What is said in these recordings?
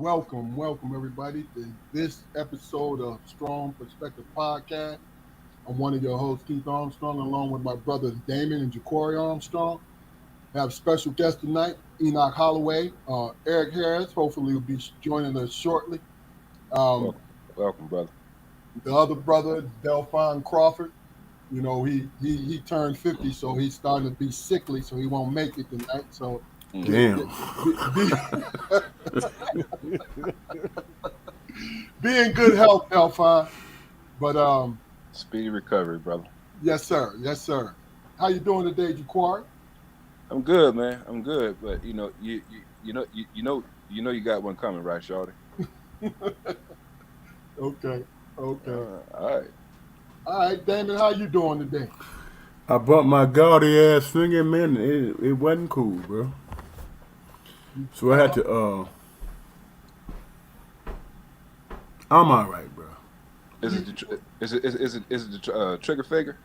welcome everybody to this episode of Strong Perspective Podcast. I'm one of your hosts, Keith Armstrong, along with my brothers Damon and Ja'Cory Armstrong. I have a special guest tonight, Enoch Holloway, Eric Harris. Hopefully, will be joining us shortly. Um, Welcome, brother. the other brother, Delfawn Crawford. He turned 50, so he's starting to be sickly, so he won't make it tonight. So Damn. be in good health, Delphine. But Speedy recovery, brother. yes, sir. Yes, sir. How you doing today, Ja'Cory? I'm good, man. I'm good, but you got one coming, right, Shawty? Okay. All right. All right, Damon. How you doing today? I brought my gaudy ass finger, man. It wasn't cool, bro. So I had to. I'm all right, bro. Is it the trigger finger?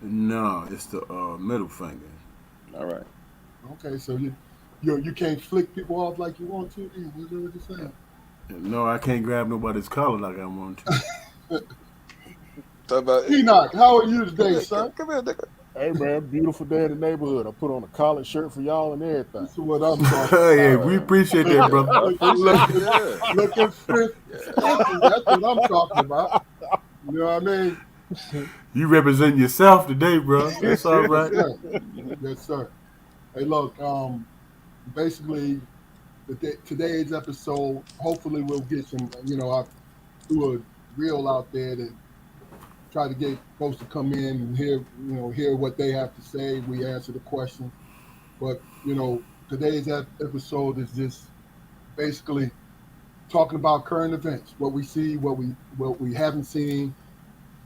No, it's the middle finger. All right. Okay, so you can't flick people off like you want to. What you saying? No, I can't grab nobody's collar like I want to. Talk about Enoch, how are you today, sir? Come here, nigga. Hey man, beautiful day in the neighborhood. I put on a collared shirt for y'all and everything. This is what I'm talking about. Yeah, we appreciate that, brother. Looking fit. That's what I'm talking about. You know what I mean? You represent yourself today, bro. That's all right. Yes, sir. Yes, sir. Hey, look. Basically, today's episode. Hopefully, we'll get some. I threw a reel out there to try to get folks to come in and hear what they have to say. We answer the question, but today's episode is just basically talking about current events, what we see, what we haven't seen,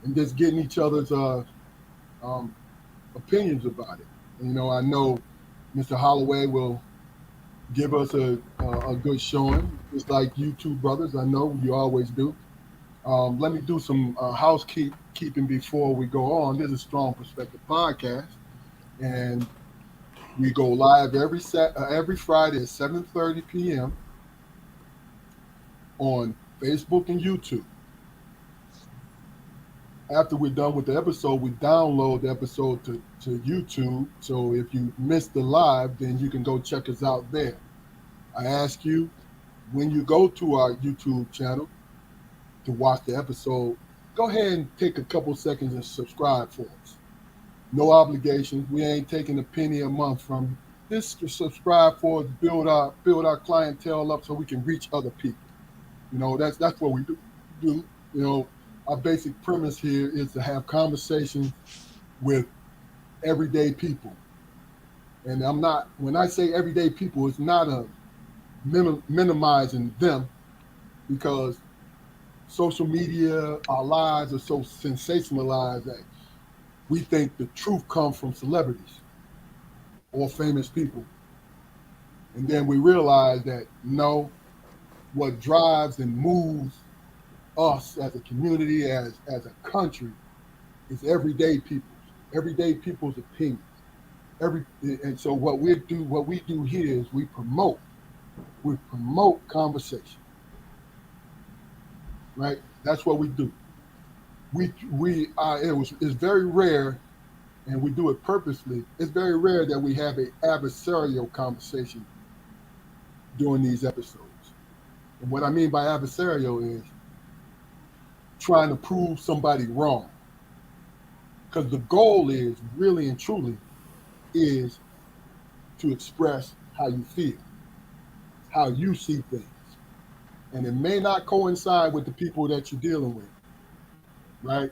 and just getting each other's opinions about it. I know Mr. Holloway will give us a good showing, just like you two brothers. I know you always do. Let me do some housekeeping before we go on. This is Strong Perspective Podcast, and we go live every Friday at 7:30 p.m. on Facebook and YouTube. After we're done with the episode, we download the episode to YouTube. So if you missed the live, then you can go check us out there. I ask you, when you go to our YouTube channel to watch the episode, go ahead and take a couple seconds and subscribe for us. No obligation. We ain't taking a penny a month from you. Just to subscribe for us, build our clientele up so we can reach other people. That's what we do. Our basic premise here is to have conversations with everyday people. And when I say everyday people, it's not a minimizing them, because social media, our lives are so sensationalized that we think the truth comes from celebrities or famous people. And then we realize that no, what drives and moves us as a community, as a country, is everyday people's opinions. And so what we do here is we promote conversation. Right? That's what we do. It's very rare, and we do it purposely. It's very rare that we have an adversarial conversation during these episodes. And what I mean by adversarial is trying to prove somebody wrong. Because the goal is really and truly is to express how you feel, how you see things. And it may not coincide with the people that you're dealing with, right?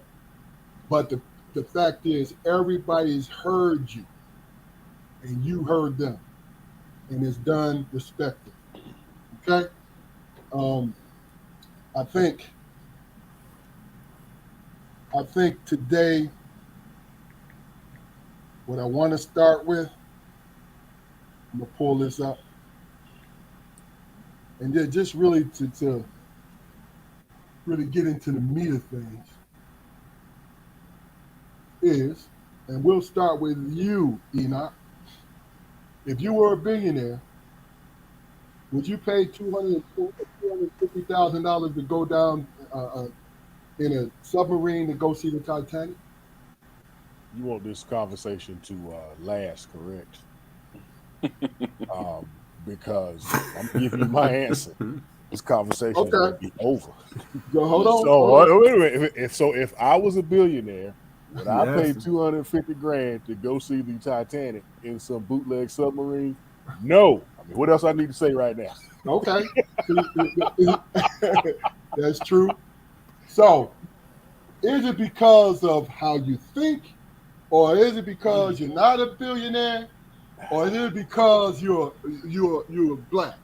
But the fact is, everybody's heard you, and you heard them, and it's done respectfully. Okay? I think today, what I want to start with, I'm gonna pull this up, and then just really to really get into the meat of things is, and we'll start with you, Enoch. If you were a billionaire, would you pay $250,000 to go down in a submarine to go see the Titanic? You want this conversation to last, correct? Because I'm giving you my answer. This conversation is going to be over. Hold on. So wait a minute. If I was a billionaire, would I pay Yes. $250,000 to go see the Titanic in some bootleg submarine? No. I mean, what else I need to say right now? Okay. That's true. So, is it because of how you think, or is it because you're not a billionaire, or is it because you're black?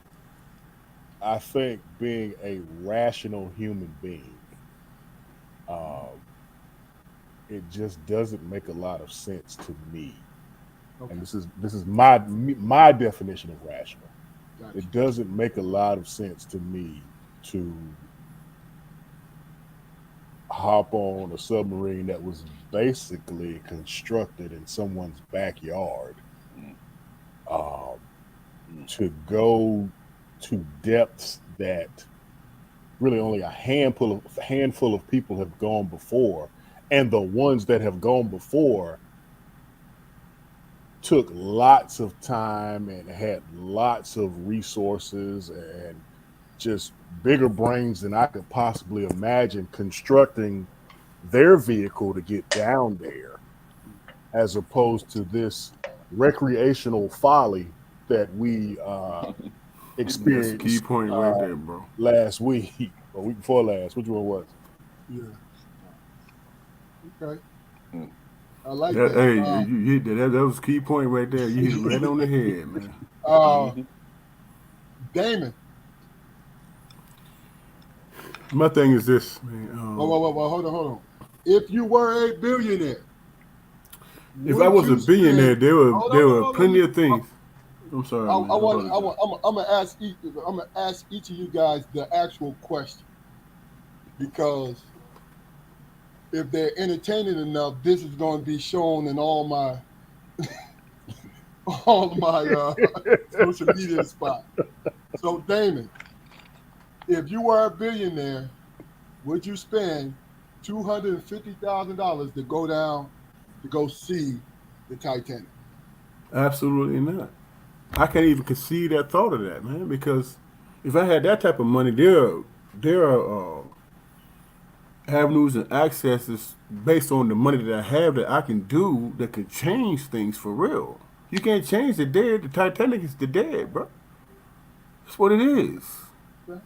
I think being a rational human being, it just doesn't make a lot of sense to me. Okay. And this is my definition of rational. Gotcha. It doesn't make a lot of sense to me to hop on a submarine that was basically constructed in someone's backyard, to go to depths that really only a handful of people have gone before, and the ones that have gone before took lots of time and had lots of resources and just bigger brains than I could possibly imagine constructing their vehicle to get down there, as opposed to this recreational folly that we experienced. That's a key point right there, bro. Last week or week before last. Which one was it? Yeah. Okay. I like That, that. hey, you hit that. That was a key point right there. You hit it right on the head, man. Damon. My thing is this, man. Well, hold on. If you were a billionaire, If I was a billionaire, there were plenty of things. I'm sorry. I'm gonna ask each of you guys the actual question, because if they're entertaining enough, this is going to be shown in all my social media spots. So, Damon, if you were a billionaire, would you spend $250,000 to go down to go see the Titanic? Absolutely not. I can't even conceive that thought of that, man. Because if I had that type of money, there are avenues and accesses based on the money that I have that I can do that can change things for real. You can't change the dead. The Titanic is the dead, bro. That's what it is.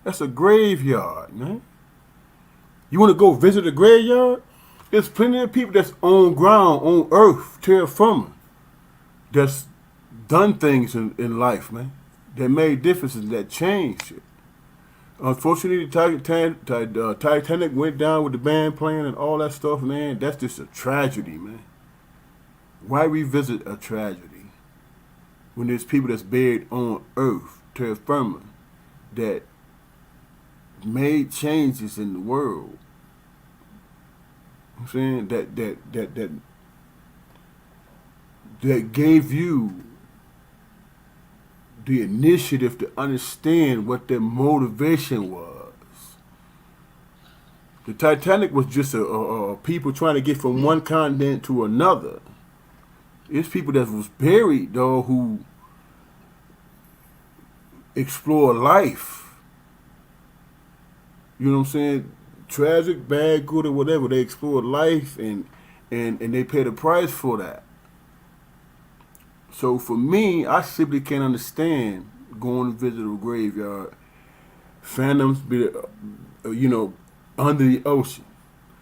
That's a graveyard, man. You want to go visit a graveyard? There's plenty of people that's on ground, on earth, terra firma, that's done things in life, man, that made differences, that changed it. Unfortunately, the Titanic went down with the band playing and all that stuff, man. That's just a tragedy, man. Why revisit a tragedy when there's people that's buried on earth, terra firma, that made changes in the world? I'm saying that gave you the initiative to understand what their motivation was. The Titanic was just a people trying to get from one continent to another. It's people that was buried, though, who explore life. You know what I'm saying? Tragic, bad, good, or whatever. They explored life and they paid a price for that. So for me, I simply can't understand going to visit a graveyard, phantoms, under the ocean.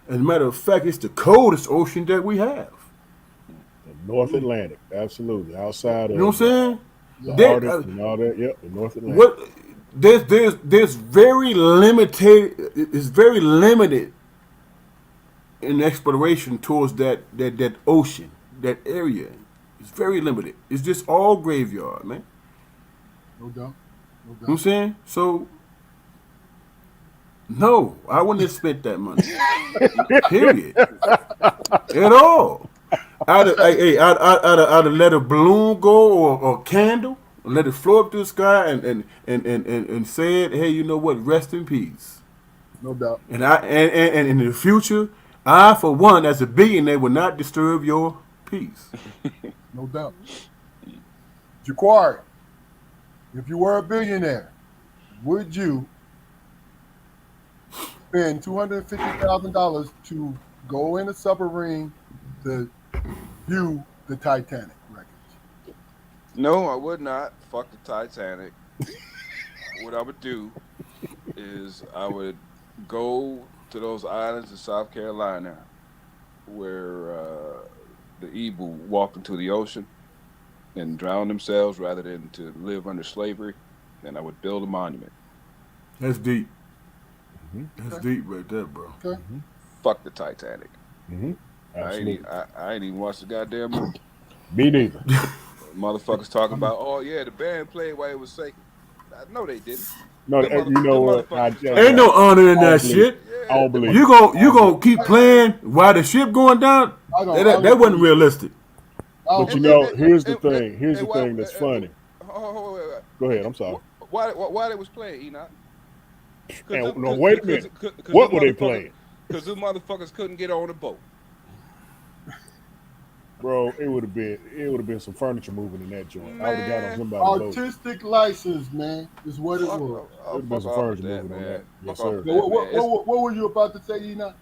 As a matter of fact, it's the coldest ocean that we have. The North Atlantic, absolutely. Outside of, you know what I'm saying? The Arctic and all that. Yep, the North Atlantic. What? There's very limited. It's very limited in exploration towards that ocean, that area. It's very limited. It's just all graveyard, man. No doubt. You know what I'm saying? So, no, I wouldn't have spent that money. Period. At all. I'd have let a balloon go or a candle. and let it flow up to the sky and said, hey, you know what? Rest in peace. No doubt. And in the future, I for one, as a billionaire, will not disturb your peace. No doubt. Jaquari, if you were a billionaire, would you spend $250,000 to go in a submarine to view the Titanic wreckage? No, I would not. Fuck the Titanic. What I would do is I would go to those islands in South Carolina where the Igbo walked into the ocean and drowned themselves rather than to live under slavery. Then I would build a monument. That's deep. That's deep right there, bro. Okay. Fuck the Titanic. Absolutely. I ain't even watched the goddamn movie. Me neither. Motherfuckers talking about, oh yeah, the band played while it was sinking. No, they didn't. No, Them you know them what? motherfuckers- Ain't no honor in that believe shit. Yeah, I don't believe You gonna keep playing while the ship going down? I don't- That wasn't realistic. But you know, here's the thing. Here's the thing that's funny. Wait. Go ahead. I'm sorry. Why they was playing, Enoch? No, wait a minute. What were they playing? Because them motherfuckers couldn't get on a boat. Bro, it would have been some furniture moving in that joint. I would have got on somebody's boat. Artistic license, man, is what it was. It would've been some furniture moving on that. Yes, sir. What were you about to say, Enoch?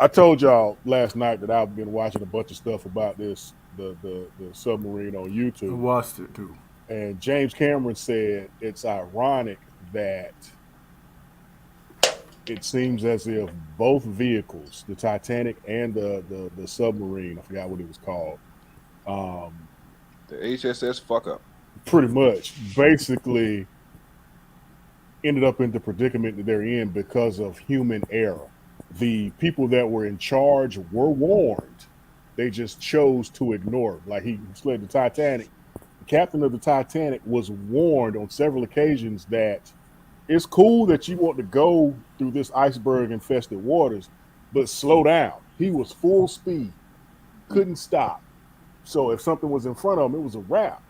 I told y'all last night that I've been watching a bunch of stuff about the submarine on I YouTube. watched it too. And James Cameron said it's ironic that it seems as if both vehicles, the Titanic and the submarine, I forgot what it was called, The HSS fuck up. pretty much basically ended up in the predicament that they're in because of human error. The people that were in charge were warned. They just chose to ignore it. Like he said, the Titanic, the captain of the Titanic was warned on several occasions that it's cool that you want to go through this iceberg infested waters, but slow down. He was full speed, couldn't stop. So if something was in front of him, it was a wrap.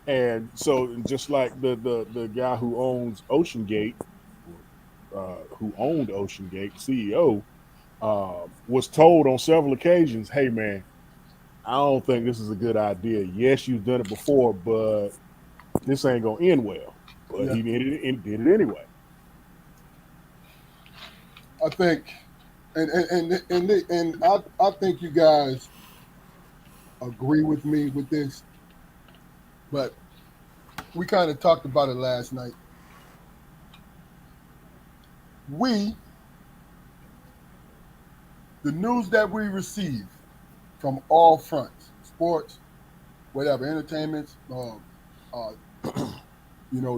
And so just like the guy who owns Ocean Gate, who owned Ocean Gate, CEO, was told on several occasions, hey man, I don't think this is a good idea. Yes, you've done it before, but this ain't gonna end well. But he did it anyway. I think, and I think you guys agree with me with this, but we kind of talked about it last night. The news that we receive from all fronts, sports, whatever, entertainment,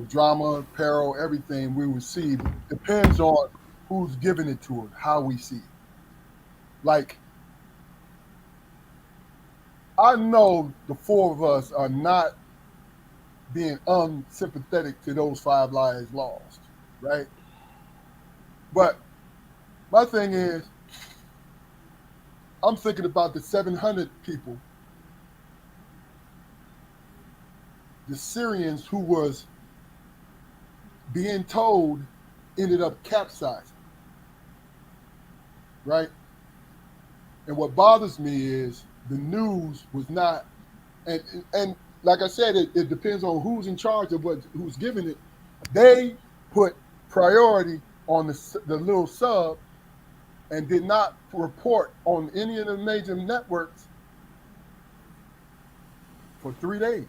drama, peril, everything we receive depends on who's giving it to us, how we see it. Like, I know the four of us are not being unsympathetic to those 5 lives lost, right? But my thing is, I'm thinking about the 700 people, the Syrians who was being told ended up capsizing, right? And what bothers me is the news was not, and like I said, it depends on who's in charge of who's giving it. They put priority on the little sub and did not report on any of the major networks for 3 days.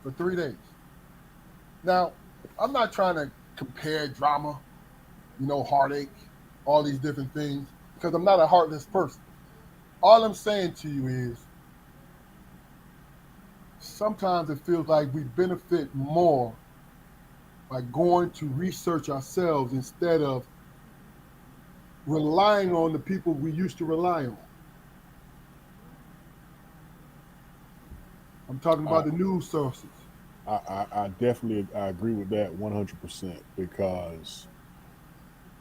For 3 days. Now, I'm not trying to compare drama, heartache, all these different things, because I'm not a heartless person. All I'm saying to you is, sometimes it feels like we benefit more by going to research ourselves instead of relying on the people we used to rely on. I'm talking about the news sources. I definitely agree with that 100% because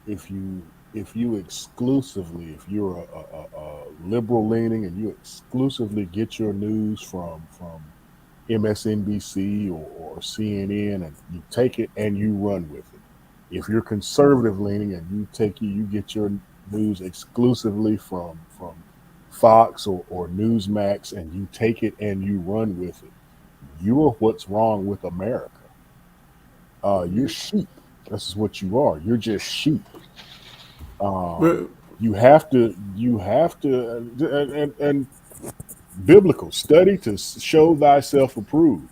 if you exclusively, if you're a liberal leaning and you exclusively get your news from MSNBC or CNN, and you take it and you run with it. If you're conservative leaning and you get your news exclusively from Fox or Newsmax, and you take it and you run with it, you are what's wrong with America. You're sheep. This is what you are. You're just sheep. Well, You have to, and biblical study to show thyself approved.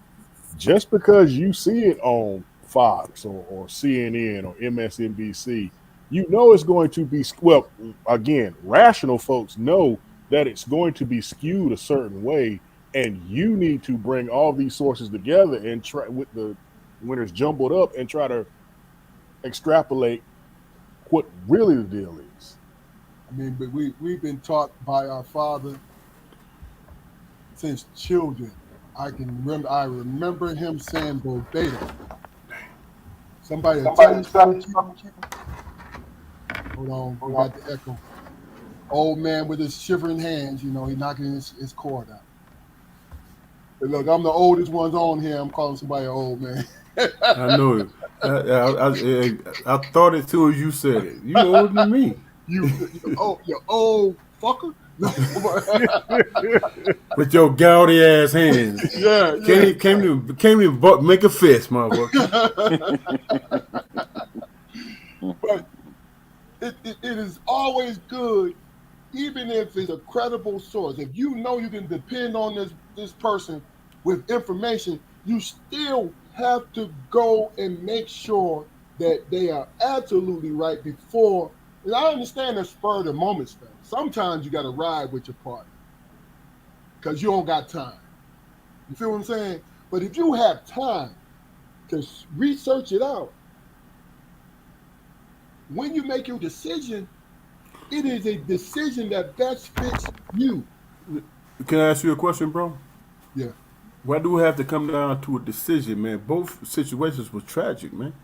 Just because you see it on Fox or CNN or MSNBC, you know it's going to be, well, again, rational folks know that it's going to be skewed a certain way, and you need to bring all these sources together and try with the when it's jumbled up and try to extrapolate what really the deal is. I mean, but we've been taught by our father since children. I remember him saying verbatim. Somebody tell you something. Hold on, we got the echo. Old man with his shivering hands, he's knocking his cord out. But look, I'm the oldest ones on here. I'm calling somebody an old man. I know it. I thought it too as you said it. You older than me. You old fucker. With your gouty ass hands. Yeah. Came to make a fist, motherfucker. But it is always good, even if it's a credible source. If you know you can depend on this person with information, you still have to go and make sure that they are absolutely right before. And I understand the spur of the moment stuff. Sometimes you got to ride with your partner because you don't got time. You feel what I'm saying? But if you have time to research it out, when you make your decision, it is a decision that best fits you. Can I ask you a question, bro? Yeah. Why do we have to come down to a decision, man? Both situations were tragic, man.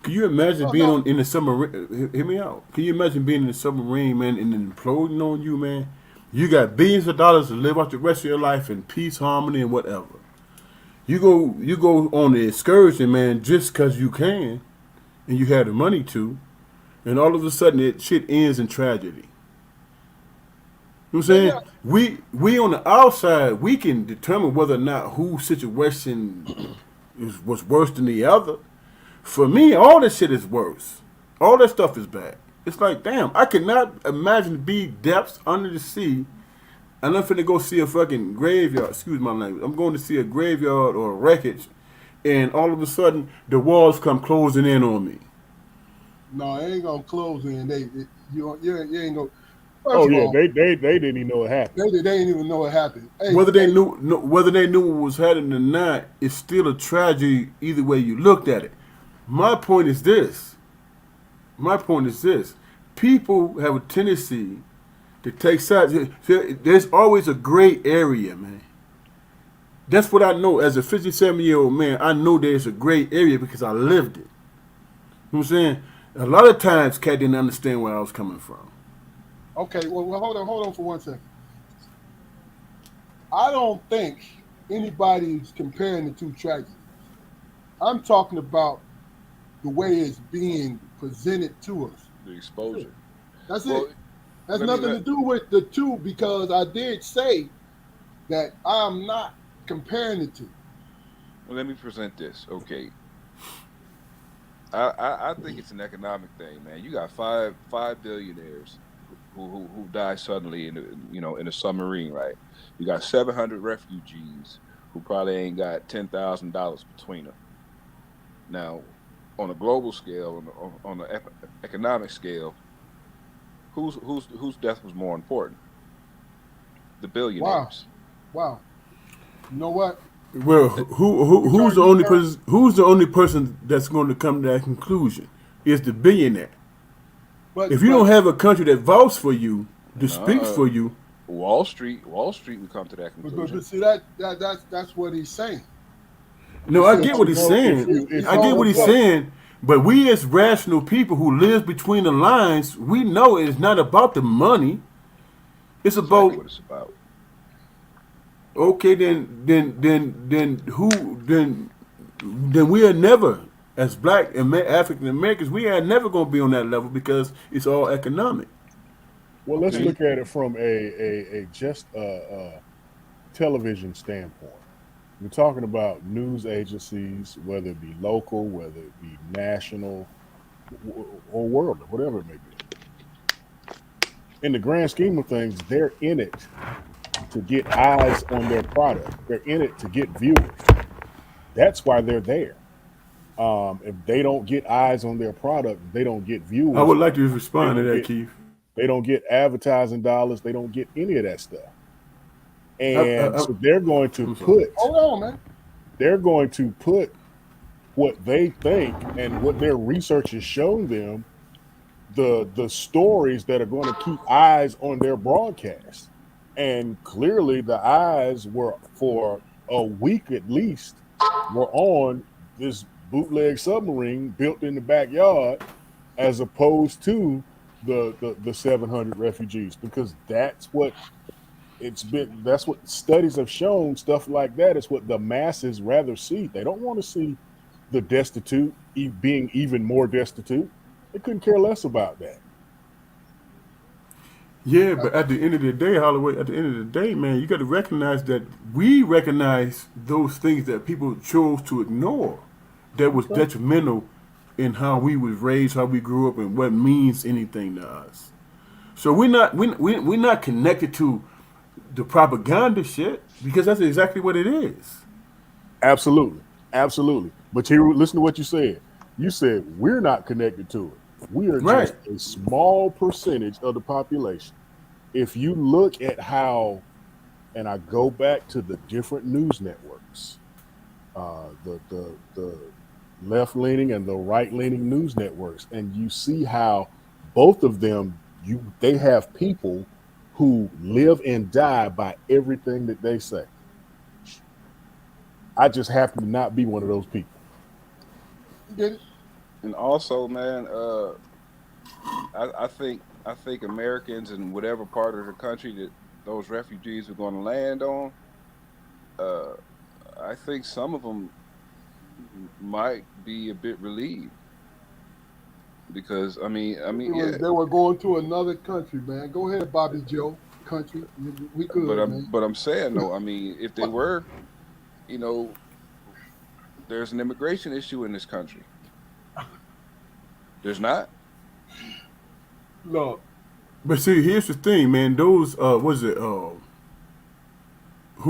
Can you imagine being in the submarine? Hear me out. Can you imagine being in the submarine, man, and then imploding on you, man? You got billions of dollars to live out the rest of your life in peace, harmony, and whatever. You go on the excursion, man, just because you can, and you have the money to, and all of a sudden that shit ends in tragedy. You know what I'm saying? Yeah. We on the outside, we can determine whether or not whose situation was worse than the other. For me, all this shit is worse. All that stuff is bad. It's like, damn, I cannot imagine be depths under the sea, and I'm finna go see a fucking graveyard. Excuse my language. I'm going to see a graveyard or a wreckage, and all of a sudden the walls come closing in on me. No, it ain't gonna close in. You ain't gonna. Oh yeah, they didn't even know it happened. They didn't even know it happened. Hey, whether they knew what was happening or not, it's still a tragedy either way you looked at it. My point is this. People have a tendency to take sides. There's always a gray area, man. That's what I know. As a 57-year-old man, I know there's a gray area because I lived it. You know what I'm saying? A lot of times, Cat didn't understand where I was coming from. Okay, well, hold on for 1 second. I don't think anybody's comparing the two tragedies. I'm talking about the way it's being presented to us. The exposure. That's it. Has nothing to do with the two, because I did say that I'm not comparing the two. Well, let me present this. Okay. I think it's an economic thing, man. You got five billionaires who die suddenly in a submarine, right? You got 700 refugees who probably ain't got $10,000 between them. Now, on a global scale, on the economic scale, whose death was more important? The billionaires. Wow. You know what? Well, who's the only person that's going to come to that conclusion? Is the billionaire. But if you don't have a country that votes for you, that speaks for you, Wall Street would come to that conclusion. But see, that's what he's saying. No, I get what he's saying. I get what he's saying, But we as rational people who live between the lines, we know it's not about the money. It's Exactly about what it's about. okay, then we are never, as black and African Americans, we are never going to be on that level because it's all economic. Well, let's See? look at it from a just television standpoint. We're talking about news agencies, whether it be local, whether it be national, or world, or whatever it may be. In the grand scheme of things, they're in it to get eyes on their product. They're in it to get viewers. That's why they're there. If they don't get eyes on their product, they don't get I viewers. would like to They respond to don't that, get Keith. they don't get advertising dollars. They don't get any of that stuff. I, I, And I, so they're going to I'm sorry. Hold on, man. they're going to put what they think and what their research has shown them, the stories that are going to keep eyes on their broadcast. And clearly the eyes were for a week at least were on this bootleg submarine built in the backyard as opposed to the 700 refugees, because that's what studies have shown. Stuff like that is what the masses rather see. They don't want to see the destitute being even more destitute. They couldn't care less about that. Yeah, but at the end of the day, Holloway, at the end of the day, man, you got to recognize that we recognize those things that people chose to ignore that was Okay. detrimental in how we was raised, how we grew up, and what means anything to us. So we're not connected to the propaganda shit because that's exactly what it is. Absolutely. Absolutely. But here, listen to what you said. You said we're not connected to it. We are Right. just a small percentage of the population. If you look at how, and I go back to the different news networks, the left leaning and the right leaning news networks, and you see how both of them they have people who live and die by everything that they say. I just happen to not be one of those people. You get it? And also, man, I think Americans in whatever part of the country that those refugees are going to land on, uh, I think some of them might be a bit relieved because yeah. They were going to another country, man. Go ahead, Bobby Joe. Country. We could, man. But I'm saying though, I mean, if they were, you know, there's an immigration issue in this country. There's not. Look, But see, here's the thing, man. Those was it who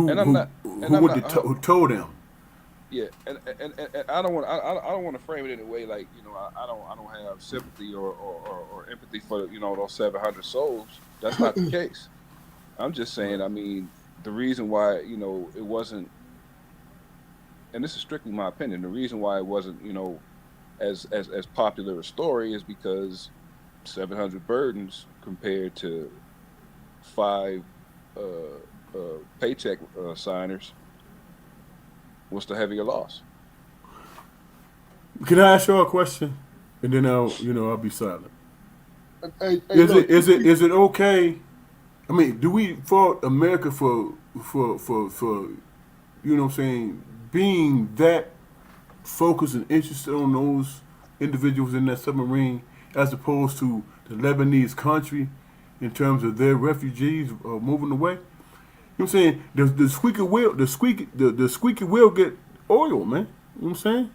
And I'm who not. who And I'm would not. who told them? Yeah, and I don't want. I don't want to frame it in a way like I don't have sympathy or empathy for those 700 souls. That's not the case. I'm just saying. I mean, the reason why it wasn't, and this is strictly my opinion. The reason why it wasn't as popular a story is because 700 burdens compared to 5 paycheck signers. What's the heavier loss? Can I ask you a question? And then I'll be silent. hey, look, Is it okay? I mean, do we fault America for what I'm saying, being that focused and interested on those individuals in that submarine as opposed to the Lebanese country in terms of their refugees moving away? You know what I'm saying? The squeaky wheel get oil, man. You know what I'm saying?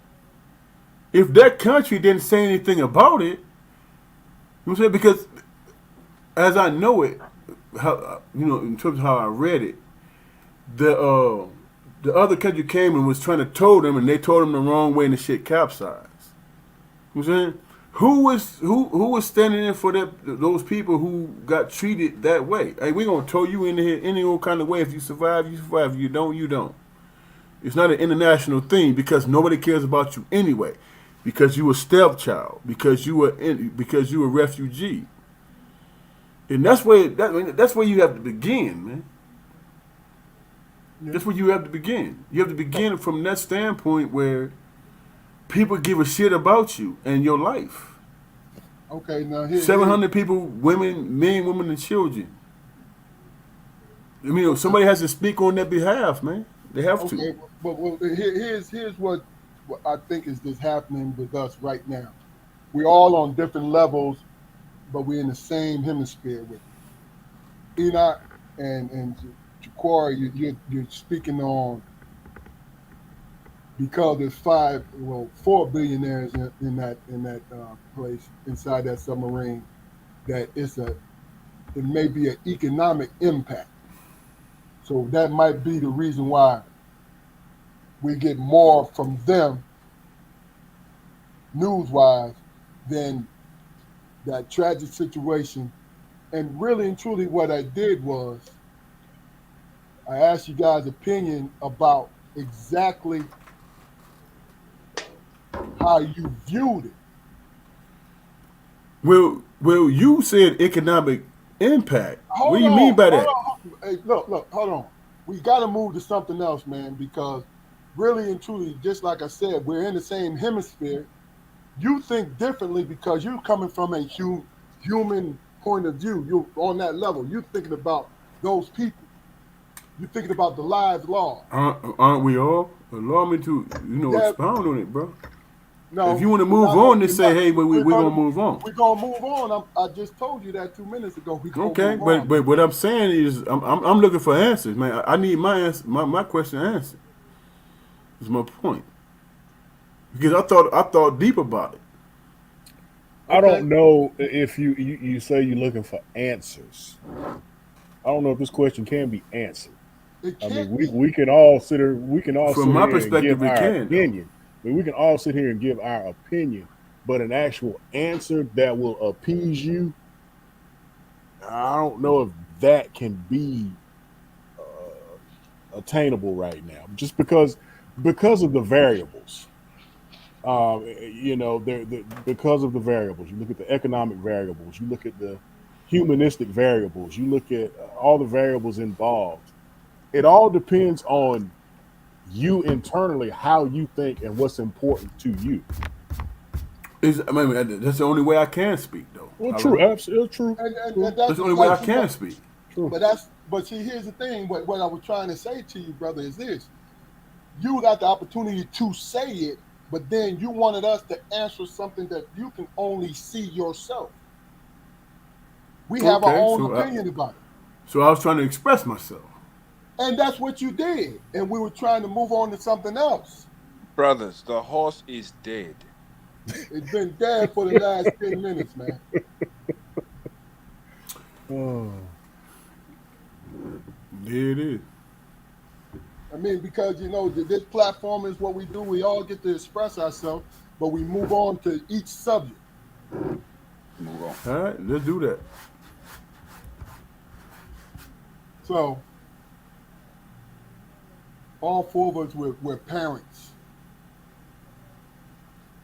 If that country didn't say anything about it, you know what I'm saying? Because as I know it, how in terms of how I read it, the other country came and was trying to tow them, and they told them the wrong way, and the shit capsized. You know what I'm saying? Who was standing in for those people who got treated that way? Hey, we gonna tow you in here any old kind of way. If you survive, you survive. If you don't, you don't. It's not an international thing because nobody cares about you anyway. Because you a stepchild. Because you a refugee. And that's where you have to begin, man. Yeah. That's where you have to begin. You have to begin from that standpoint where people give a shit about you and your life. Okay, now here 700 people, women, men, women, and children. I mean, somebody has to speak on their behalf, man. They have to. okay, but here's what I think is just happening with us right now. We're all on different levels, but we're in the same hemisphere with it. Enoch and Jaquari, you're speaking on because there's four billionaires in that place inside that submarine. That it may be an economic impact. So that might be the reason why we get more from them news-wise than that tragic situation. And really and truly what I did was I asked you guys' opinion about exactly how you viewed it. Well, you said economic impact. What do you mean by that? Hey, look, hold on. We got to move to something else, man, because really and truly, just like I said, we're in the same hemisphere. You think differently because you're coming from a human point of view. You're on that level. You're thinking about those people. You're thinking about the lives lost. Aren't we all? Allow me to, expound on it, bro. No, if you want to move on, just say, hey, we're gonna move on. We're gonna move on. I just told you that 2 minutes ago. Okay, but what I'm saying is, I'm looking for answers, man. I need my answer, my question answered. Is my point. Because I thought deep about it. I don't know if you say you're looking for answers. I don't know if this question can be answered. I mean, we can all sit here. We can all from my perspective, it can. Opinion. I mean, we can all sit here and give our opinion, but an actual answer that will appease you, I don't know if that can be attainable right now. Just because of the variables. Because of the variables. You look at the economic variables. You look at the humanistic variables. You look at all the variables involved. It all depends on you internally, how you think and what's important to you. That's the only way I can speak, though. Well, true, absolutely true. And that's the only way I can speak. True. But see, here's the thing. What I was trying to say to you, brother, is this: you got the opportunity to say it, but then you wanted us to answer something that you can only see yourself. We have our own opinion about it. So I was trying to express myself. And that's what you did. And we were trying to move on to something else. Brothers, the horse is dead. It's been dead for the last 10 minutes, man. Oh. There it is. I mean, because, this platform is what we do. We all get to express ourselves, but we move on to each subject. Move on. All right, let's do that. So, all four of us we're parents.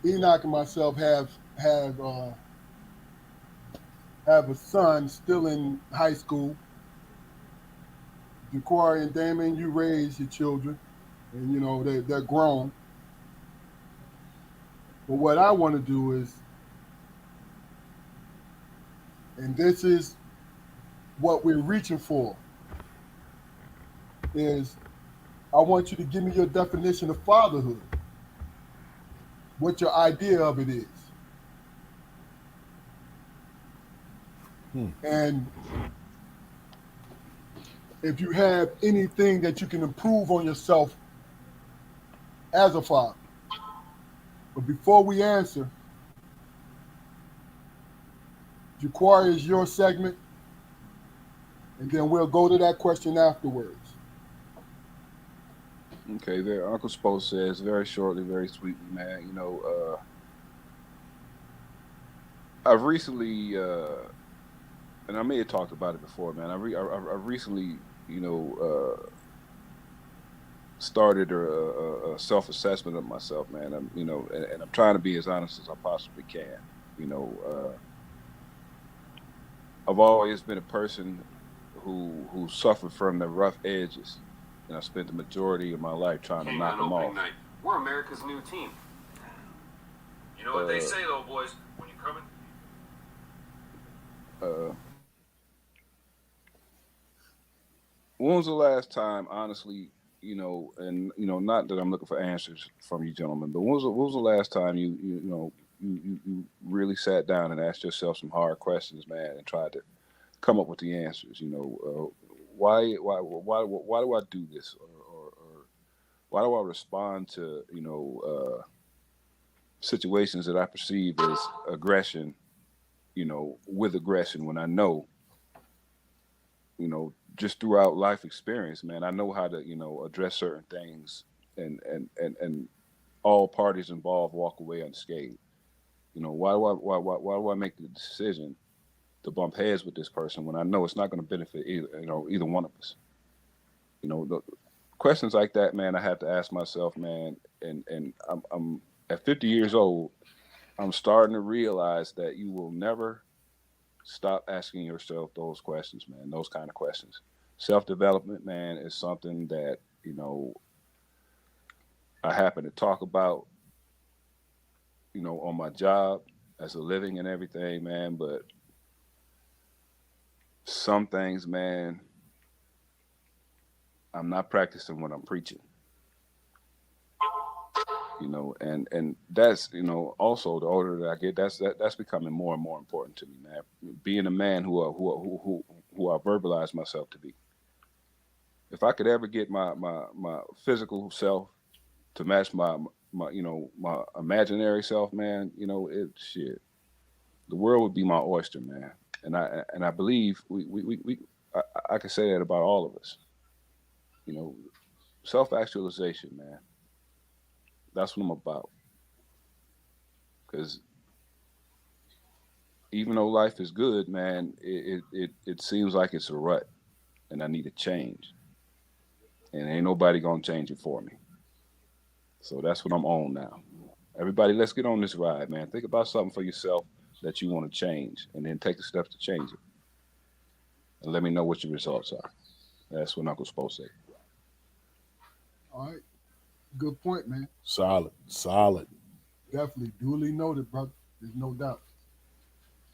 Enoch and myself have a son still in high school. Jaquari and Damon, you raise your children, and they're grown. But what I want to do is, and this is what we're reaching for, is I want you to give me your definition of fatherhood. What your idea of it is. And if you have anything that you can improve on yourself as a father. But before we answer, Jaquari is your segment, and then we'll go to that question afterwards. Okay, there. Uncle Spo says very shortly, very sweetly, man. I've recently, and I may have talked about it before, man. I recently, started a self-assessment of myself, man. And I'm trying to be as honest as I possibly can. I've always been a person who suffered from the rough edges. And I spent the majority of my life trying to knock them off. We're America's new team. You know what they say though, boys? When you come in. When was the last time, honestly, and not that I'm looking for answers from you gentlemen, but when was the last time you really sat down and asked yourself some hard questions, man, and tried to come up with the answers? Why do I do this, or why do I respond to situations that I perceive as aggression, with aggression, when I know, just throughout life experience, man, I know how to, address certain things, and all parties involved walk away unscathed. Why do I make the decision to bump heads with this person when I know it's not going to benefit either one of us? The questions like that, man, I have to ask myself, man, and I'm at 50 years old, I'm starting to realize that you will never stop asking yourself those questions, man, those kind of questions. Self-development, man, is something that, I happen to talk about, on my job as a living and everything, man, but some things, man, I'm not practicing what I'm preaching. And that's, also the older that I get, that's becoming more and more important to me, man. Being a man who I verbalize myself to be. If I could ever get my physical self to match my imaginary self, man, shit, the world would be my oyster, man. And I believe I can say that about all of us. Self-actualization, man. That's what I'm about. Because even though life is good, man, it seems like it's a rut, and I need a change. And ain't nobody gonna change it for me. So that's what I'm on now. Everybody, let's get on this ride, man. Think about something for yourself that you want to change, and then take the steps to change it. And let me know what your results are. That's what Uncle Spo said. All right. Good point, man. Solid, solid. Definitely duly noted, brother. There's no doubt.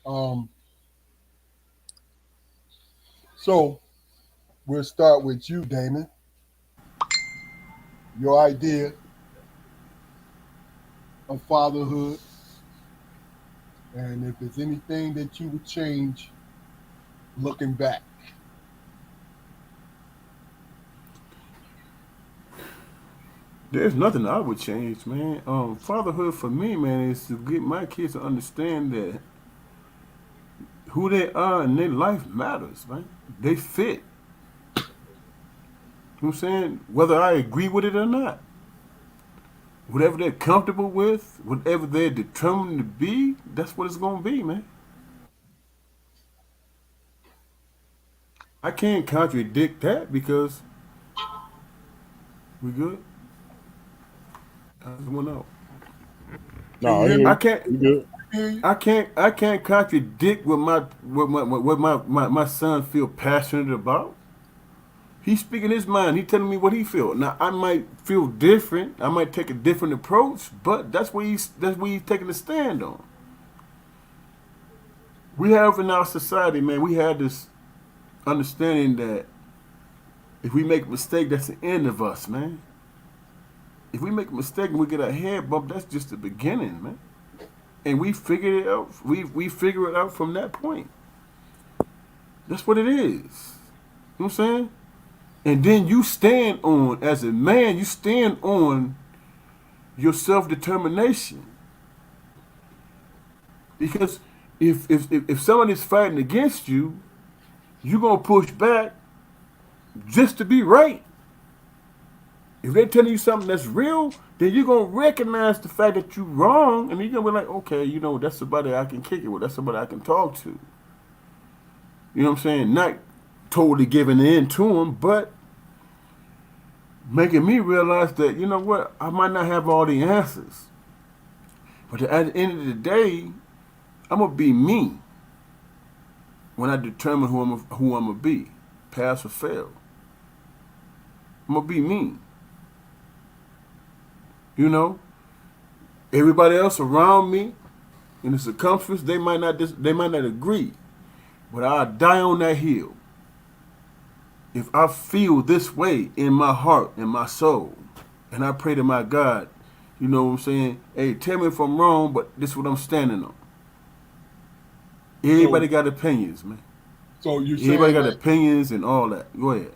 Um, so we'll start with you, Damon. Your idea of fatherhood, and if there's anything that you would change looking back. There's nothing I would change, man. Fatherhood for me, man, is to get my kids to understand that who they are in their life matters, man. They fit. You know what I'm saying? Whether I agree with it or not. Whatever they're comfortable with, whatever they're determined to be, that's what it's going to be, man. I can't contradict that because we good. I just went out. Can No, you hear me? I can't. you good. Hear you? I can't contradict what my son feel passionate about. He's speaking his mind. He telling me what he feel. Now I might feel different. I might take a different approach, but that's what he's taking a stand on. We have in our society, man, we have this understanding that if we make a mistake, that's the end of us, man. If we make a mistake and we get our head bumped, that's just the beginning, man. And we figured it out. We figure it out from that point. That's what it is. You know what I'm saying? And then you stand on, as a man, you stand on your self-determination. Because if somebody's fighting against you, you're going to push back just to be right. If they're telling you something that's real, then you're going to recognize the fact that you're wrong, and you're going to be like, okay, that's somebody I can kick it with. That's somebody I can talk to. You know what I'm saying? Not totally giving in to them, but making me realize that, you know what, I might not have all the answers. But at the end of the day, I'm going to be me when I determine who I'm going to be, pass or fail. I'm going to be me. You know? Everybody else around me in the circumference, they might not agree, but I'll die on that hill if I feel this way in my heart and my soul, and I pray to my God. You know what I'm saying? Hey, tell me if I'm wrong, but this is what I'm standing on. Everybody got opinions, man. So you're Everybody saying got opinions and all that. Go ahead.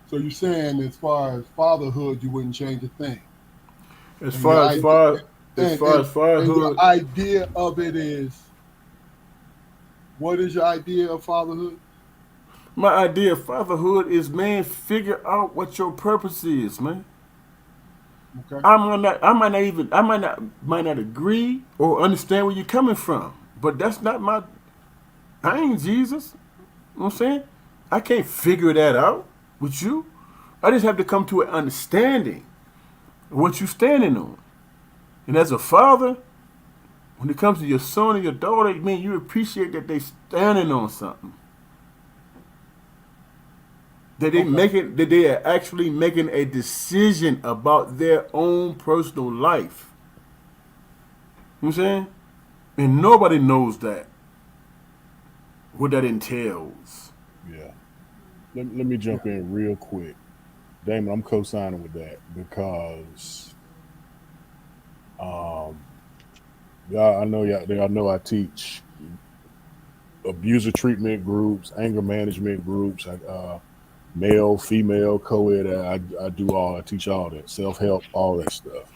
So you're saying, as far as fatherhood, you wouldn't change a thing. As And far your as idea- far and fatherhood, your idea of it is, what is your idea of fatherhood? my idea of fatherhood is, man, figure out what your purpose is, man. Okay. Might not agree or understand where you're coming from, but that's not my. I ain't Jesus. You know what I'm saying? I can't figure that out with you. I just have to come to an understanding of what you're standing on. And as a father, when it comes to your son or your daughter, man, you appreciate that they standing on something. That they are actually making a decision about their own personal life. You know what I'm saying? And nobody knows that. What that entails. Yeah. Let me jump in real quick. Damon, I'm co-signing with that because y'all know I teach abuser treatment groups, anger management groups, male, female, co-ed. I teach all that, self-help, all that stuff.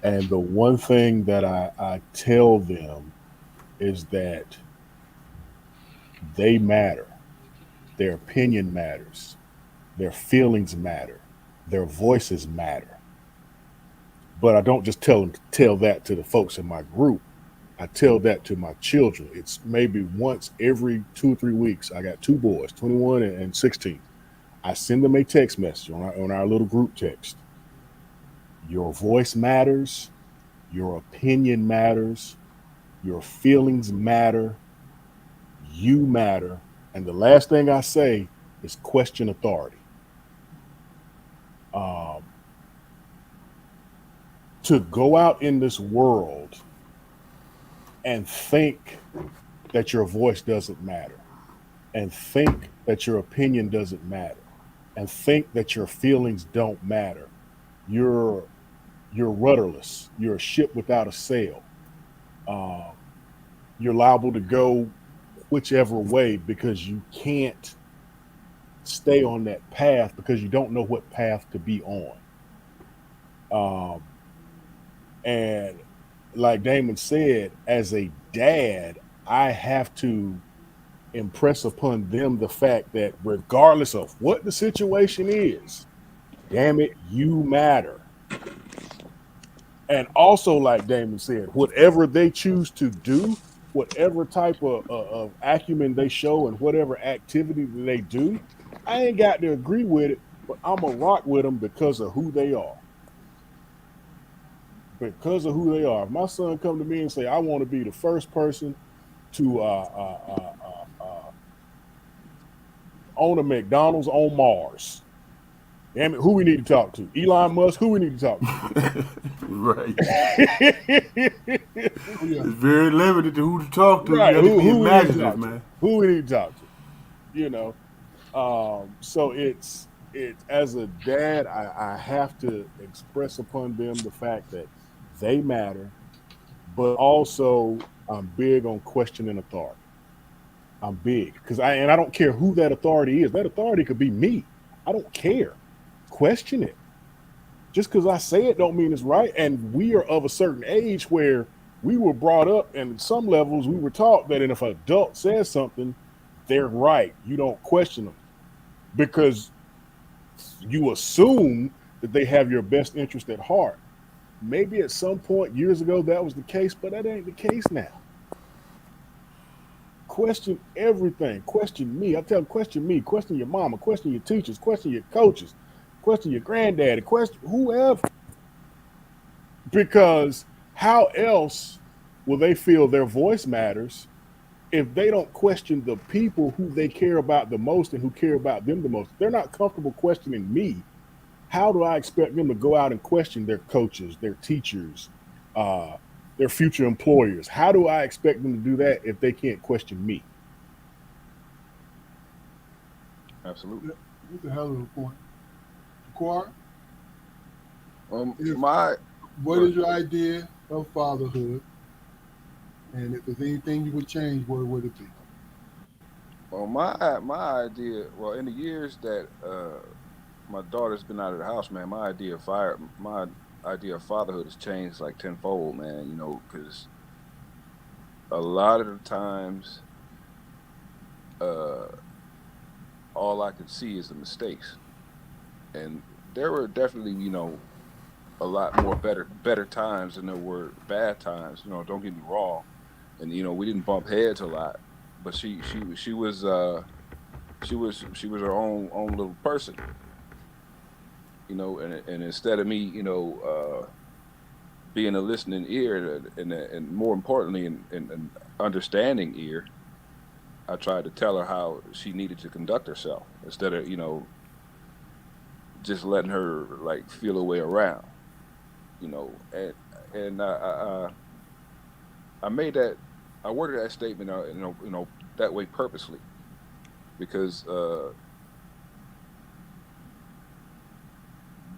And the one thing that I tell them is that they matter. Their opinion matters. Their feelings matter. Their voices matter. But I don't just tell that to the folks in my group. I tell that to my children. It's maybe once every 2 or 3 weeks. I got 2 boys, 21 and 16. I send them a text message on our little group text. Your voice matters. Your opinion matters. Your feelings matter. You matter. And the last thing I say is question authority. To go out in this world and think that your voice doesn't matter, and think that your opinion doesn't matter, and think that your feelings don't matter, you're rudderless. You're a ship without a sail. You're liable to go whichever way because you can't stay on that path because you don't know what path to be on. And like Damon said, as a dad, I have to impress upon them the fact that regardless of what the situation is, damn it, you matter. And also, like Damon said, whatever they choose to do, whatever type of acumen they show and whatever activity that they do, I ain't got to agree with it, but I'm going to rock with them because of who they are. Because of who they are. If my son come to me and say, I want to be the first person to own a McDonald's on Mars. Damn it, who we need to talk to? Elon Musk, who we need to talk to? Right. It's very limited to who to talk to. Right. You have to be Who imaginative, man. Who we need to talk to? You know. So it's as a dad, I have to express upon them the fact that they matter, but also I'm big on questioning authority. I'm big because I don't care who that authority is. That authority could be me. I don't care. Question it. Just because I say it don't mean it's right. And we are of a certain age where we were brought up, and at some levels we were taught that if an adult says something, they're right. You don't question them because you assume that they have your best interest at heart. Maybe at some point years ago that was the case, but that ain't the case now. Question everything. Question me. I tell them, question me. Question your mama. Question your teachers. Question your coaches. Question your granddaddy. Question whoever. Because how else will they feel their voice matters if they don't question the people who they care about the most and who care about them the most? If they're not comfortable questioning me, how do I expect them to go out and question their coaches, their teachers, their future employers. How do I expect them to do that if they can't question me? Absolutely. That's a hell of a point. Quar, My what is your idea of fatherhood? And if there's anything you would change, what would it be? my idea. Well, in the years that my daughter's been out of the house, man, my idea of fatherhood has changed like tenfold, man. You know, because a lot of the times, uh, all I could see is the mistakes, and there were definitely, a lot more better times than there were bad times. You know, don't get me wrong, and we didn't bump heads a lot, but she was her own little person, and instead of me, being a listening ear and more importantly, an understanding ear, I tried to tell her how she needed to conduct herself instead of just letting her like feel her way around, and I made that I worded that statement that way purposely because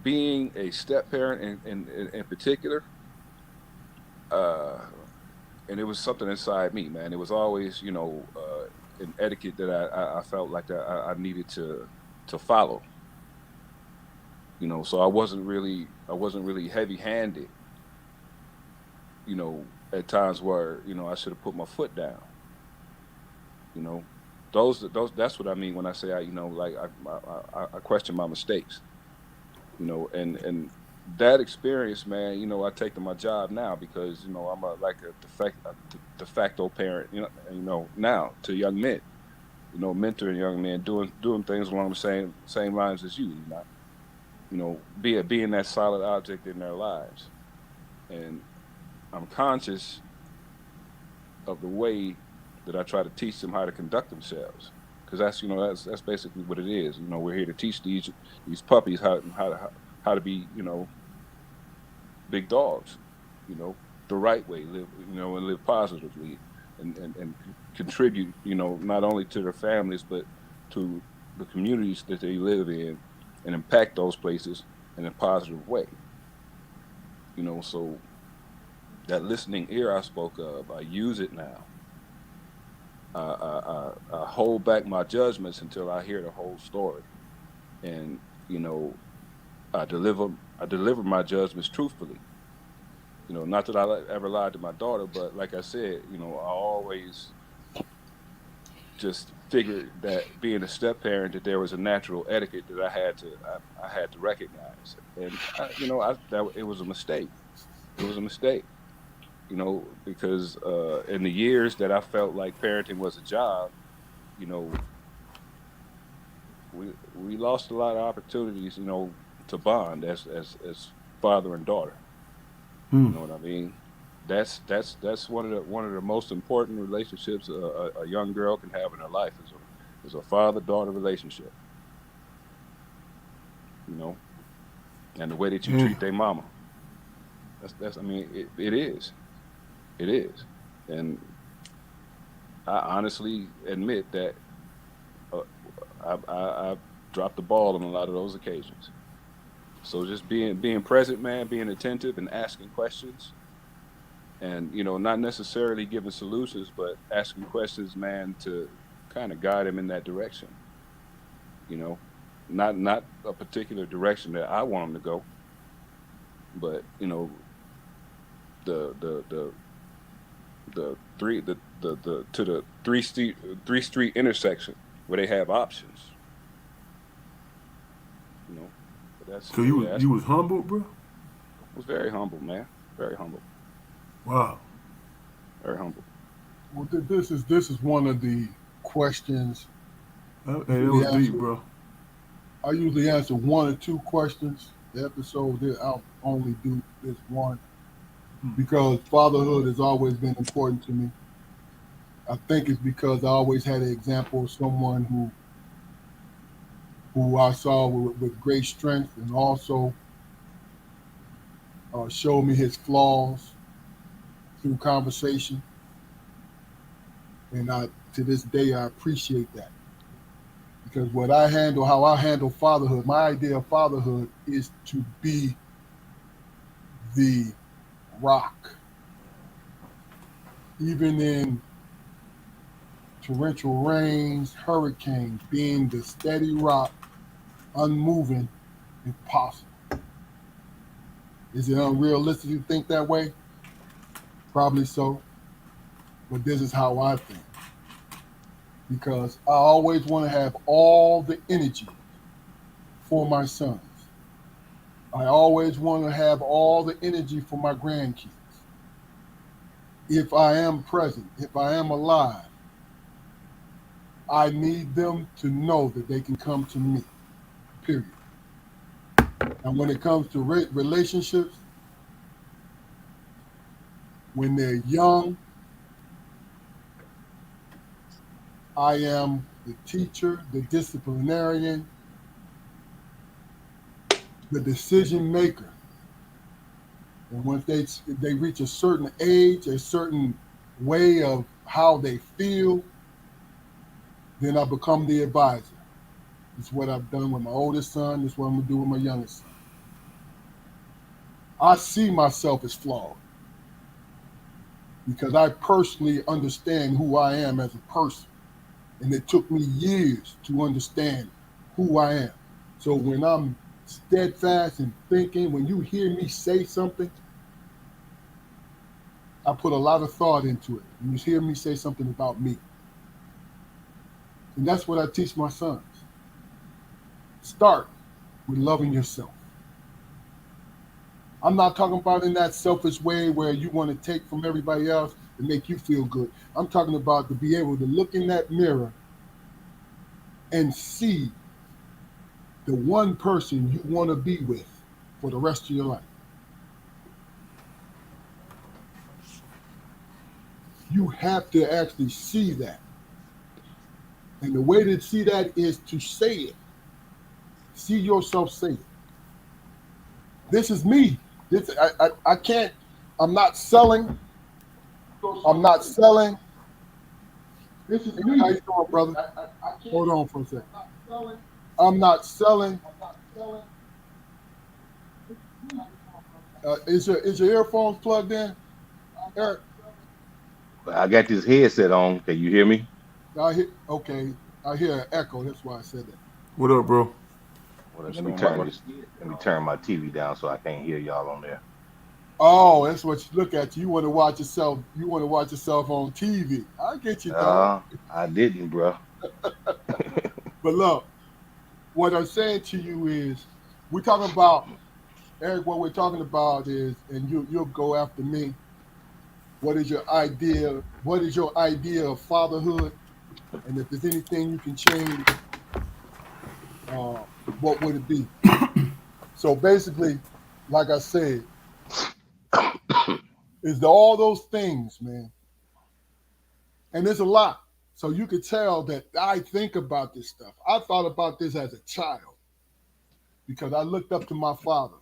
being a step parent in particular, uh, and it was something inside me, man. It was always, an etiquette that I felt like that I needed to follow. So I wasn't really heavy handed, at times where I should have put my foot down. You know, those that's what I mean when I say like I question my mistakes. And that experience, man, I take to my job now because I'm like de facto parent, now to young men, mentoring young men, doing things along the same lines as being that solid object in their lives, and I'm conscious of the way that I try to teach them how to conduct themselves. Because that's basically what it is. We're here to teach these puppies how to be big dogs, the right way, live and live positively, and contribute not only to their families but to the communities that they live in, and impact those places in a positive way. So that listening ear I spoke of, I use it now. I hold back my judgments until I hear the whole story, and I deliver I deliver my judgments truthfully. Not that I ever lied to my daughter, but like I said, I always just figured that being a step parent, that there was a natural etiquette that I had to recognize, and it was a mistake. It was a mistake, because in the years that I felt like parenting was a job, you know, we lost a lot of opportunities, to bond as father and daughter. You Hmm. know what I mean? That's one of the most important relationships a young girl can have in her life is a father daughter relationship. You know, and the way that you Yeah. treat their mama. That's I mean it is, and I honestly admit that uh, I've dropped the ball on a lot of those occasions. So just being present, man, being attentive and asking questions, and not necessarily giving solutions, but asking questions, man, to kind of guide him in that direction. You know, not a particular direction that I want him to go, but the the to the three street intersection where they have options. You know, but that's So you yeah, was that's you was humble, bro. was very humble, man, very humble, Wow. very humble. Well, this is one of the questions. Hey, that Usually was deep, answer. bro. I usually answer one or two questions. The episode that I'll only do this one because fatherhood has always been important to me. I think it's because I always had an example of someone who I saw with great strength and also showed me his flaws. through conversation. And to this day, I appreciate that. Because how I handle fatherhood, my idea of fatherhood is to be the rock. Even in torrential rains, hurricanes, being the steady rock, unmoving if possible. Is it unrealistic to think that way? Probably so. But this is how I think. Because I always want to have all the energy for my sons. I always want to have all the energy for my grandkids. If I am present, if I am alive, I need them to know that they can come to me, period. And when it comes to relationships, when they're young, I am the teacher, the disciplinarian, the decision maker. And once they reach a certain age, a certain way of how they feel, then I become the advisor. It's what I've done with my oldest son. It's what I'm going to do with my youngest son. I see myself as flawed because I personally understand who I am as a person. And it took me years to understand who I am. So when I'm steadfast in thinking, when you hear me say something, I put a lot of thought into it. And you hear me say something about me. And that's what I teach my sons. Start with loving yourself. I'm not talking about in that selfish way where you want to take from everybody else to make you feel good. I'm talking about to be able to look in that mirror and see the one person you want to be with for the rest of your life. You have to actually see that. And the way to see that is to say it. See yourself say it. This is me. I can't, I'm not selling. I'm not selling. This is me. How you doing, brother? Hold on for a second. I'm not selling. Is your earphones plugged in, Eric? I got this headset on. Can you hear me? Okay. I hear an echo. That's why I said that. What up, bro? Well, What's let me going on, turn buddy? this. Let me turn my TV down so I can't hear y'all on there. Oh, that's what you look at. You want to watch yourself. You want to watch yourself on TV. I get you, dog. I didn't, bro. But look, what I'm saying to you is, we're talking about, Eric. What we're talking about is, and you'll go after me. What is your idea? What is your idea of fatherhood? And if there's anything you can change, what would it be? So basically, like I said, is all those things, man. And there's a lot. So you could tell that I think about this stuff. I thought about this as a child because I looked up to my father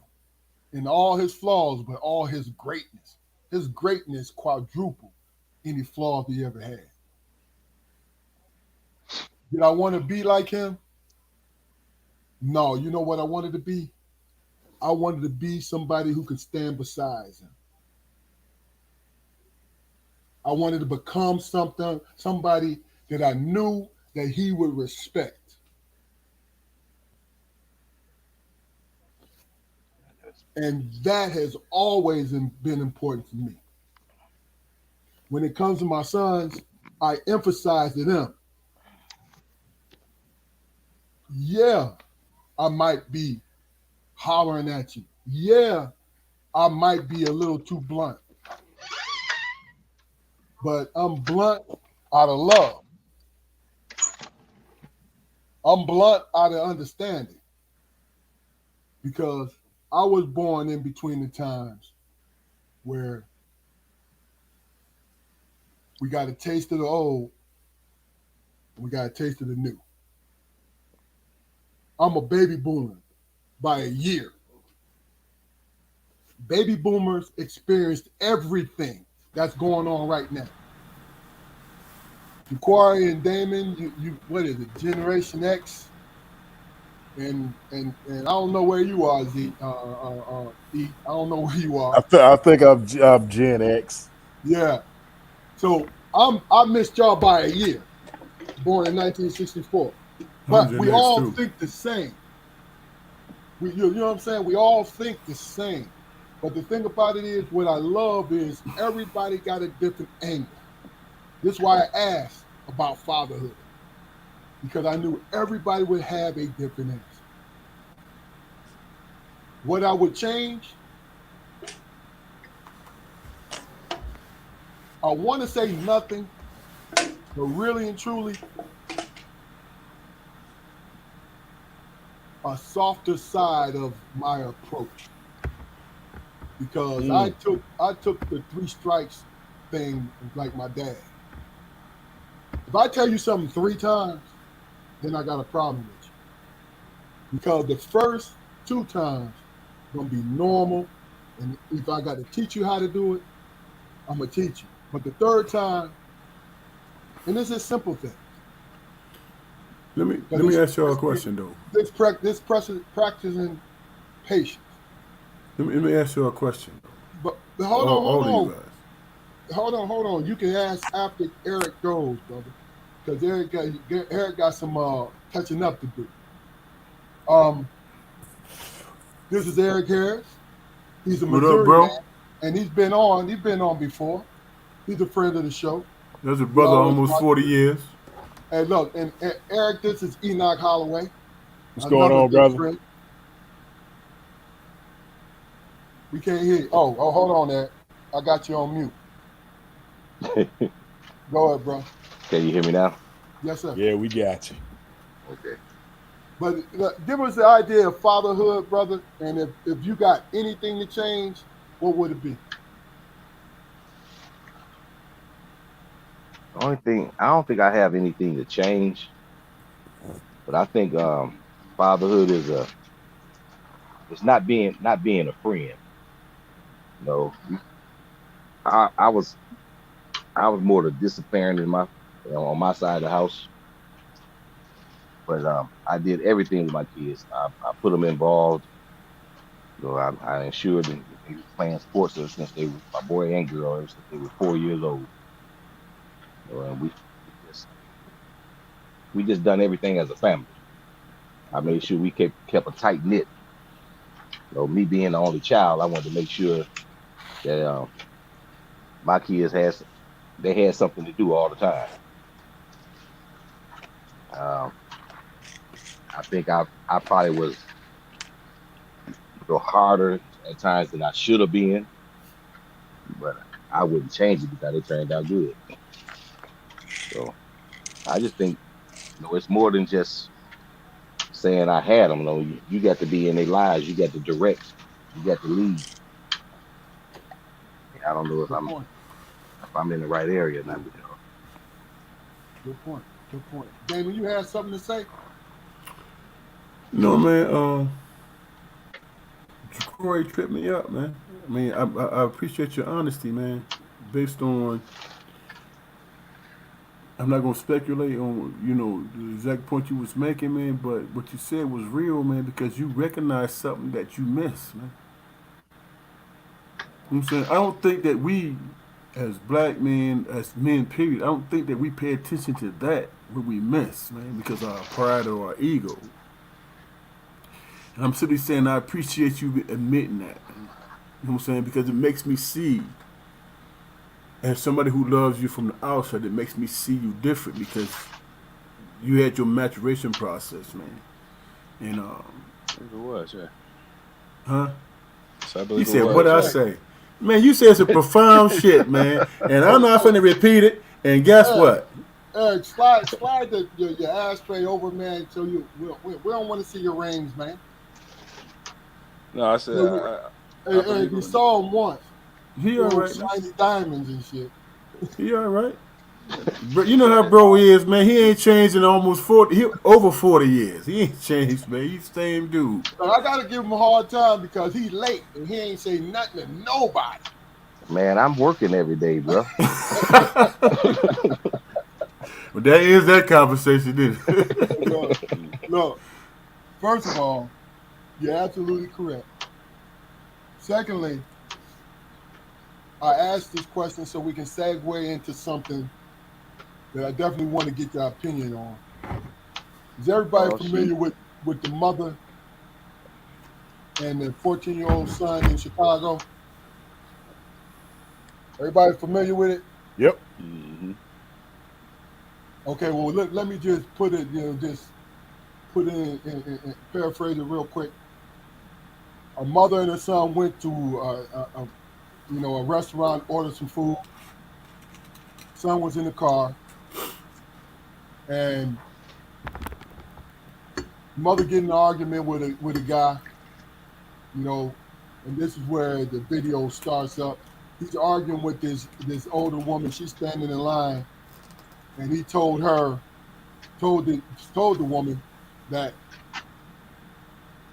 in all his flaws, but all his greatness. His greatness quadrupled any flaws he ever had. Did I want to be like him? No. You know what I wanted to be? I wanted to be somebody who could stand beside him. I wanted to become somebody that I knew that he would respect. And that has always been important to me. When it comes to my sons, I emphasize to them, yeah, I might be hollering at you. Yeah, I might be a little too blunt. But I'm blunt out of love. I'm blunt out of understanding. Because I was born in between the times where we got a taste of the old, we got a taste of the new. I'm a baby boomer by a year. Baby boomers experienced everything that's going on right now. Ja'Quari and Damon, you what is it, Generation X? And I don't know where you are, Z. E. I don't know where you are. I think I'm Gen X. Yeah. So I missed y'all by a year. Born in 1964. But we all think the same. You know what I'm saying? We all think the same. But the thing about it is, what I love is everybody got a different angle. This is why I asked about fatherhood. Because I knew everybody would have a different answer. What I would change, I want to say nothing, but really and truly, a softer side of my approach. Because I took the 3 strikes thing like my dad. If I tell you something 3 times, then I got a problem with you. Because the first 2 times gonna be normal, and if I got to teach you how to do it, I'm gonna teach you. But the 3rd time, and this is simple thing. Let me ask y'all a question though. This practicing patience. Let me ask you a question. But hold on. You guys. Hold on. You can ask after Eric goes, brother, because Eric got some catching up to do. This is Eric Harris. He's a Missouri man, and he's been on before. He's a friend of the show. There's a brother almost 40 years. Hey, look, and Eric, this is Enoch Holloway. What's going on, brother? Friend. We can't hear you. Oh, hold on, Eric. I got you on mute. Go ahead, bro. Can you hear me now? Yes, sir. Yeah, we got you. Okay. But give us the idea of fatherhood, brother. And if you got anything to change, what would it be? The only thing, I don't think I have anything to change, but I think fatherhood is it's not being a friend. You know, I was more the disciplinarian in on my side of the house, but I did everything with my kids. I put them involved. You know, I ensured that they were playing sports since they were, my boy and girl, since they were 4 years old. You know, and we just done everything as a family. I made sure we kept a tight knit. You know, me being the only child, I wanted to make sure that my kids had something to do all the time. I think I probably was a little harder at times than I should have been, but I wouldn't change it because it turned out good. So I just think, you know, it's more than just saying I had them. You know, you got to be in their lives. You got to direct. You got to lead. I don't know if I'm in the right area now. Good point. Damon, you had something to say? No, man. Ja'Quari tripped me up, man. I mean, I appreciate your honesty, man. Based on, I'm not gonna speculate on, you know, the exact point you was making, man. But what you said was real, man, because you recognize something that you missed, man. You know what I'm saying? I don't think that we, as black men, as men, period, I don't think that we pay attention to that what we miss, man, because of our pride or our ego. And I'm simply saying I appreciate you admitting that. You know what I'm saying? Because it makes me see, as somebody who loves you from the outside, it makes me see you different because you had your maturation process, man. And It was, yeah. huh? So He said, "What did I say?" Man, you said some profound shit, man. And I'm not finna repeat it. And guess what? Eric, slide your ashtray over, man. So we don't want to see your rings, man. No, I said. Eric, you saw him once. He all right, man. Shiny diamonds and shit. He all right. But you know how bro is, man. He ain't changed in almost 40. Over 40 years. He ain't changed, man. He's the same dude. But I gotta give him a hard time because he's late and he ain't say nothing to nobody. Man, I'm working every day, bro. But that is that conversation, didn't it? Look, look, first of all, you're absolutely correct. Secondly, I asked this question so we can segue into something that I definitely want to get your opinion on. Is everybody Oh familiar shoot. with the mother and the 14-year-old son in Chicago? Everybody familiar with it? Yep. Hmm. Okay, well, let me just put it, just put it paraphrase it real quick. A mother and her son went to, a restaurant, ordered some food. Son was in the car, and mother getting in an argument with a guy, you know, and this is where the video starts up. He's arguing with this older woman. She's standing in line, and he told her, told the told the woman that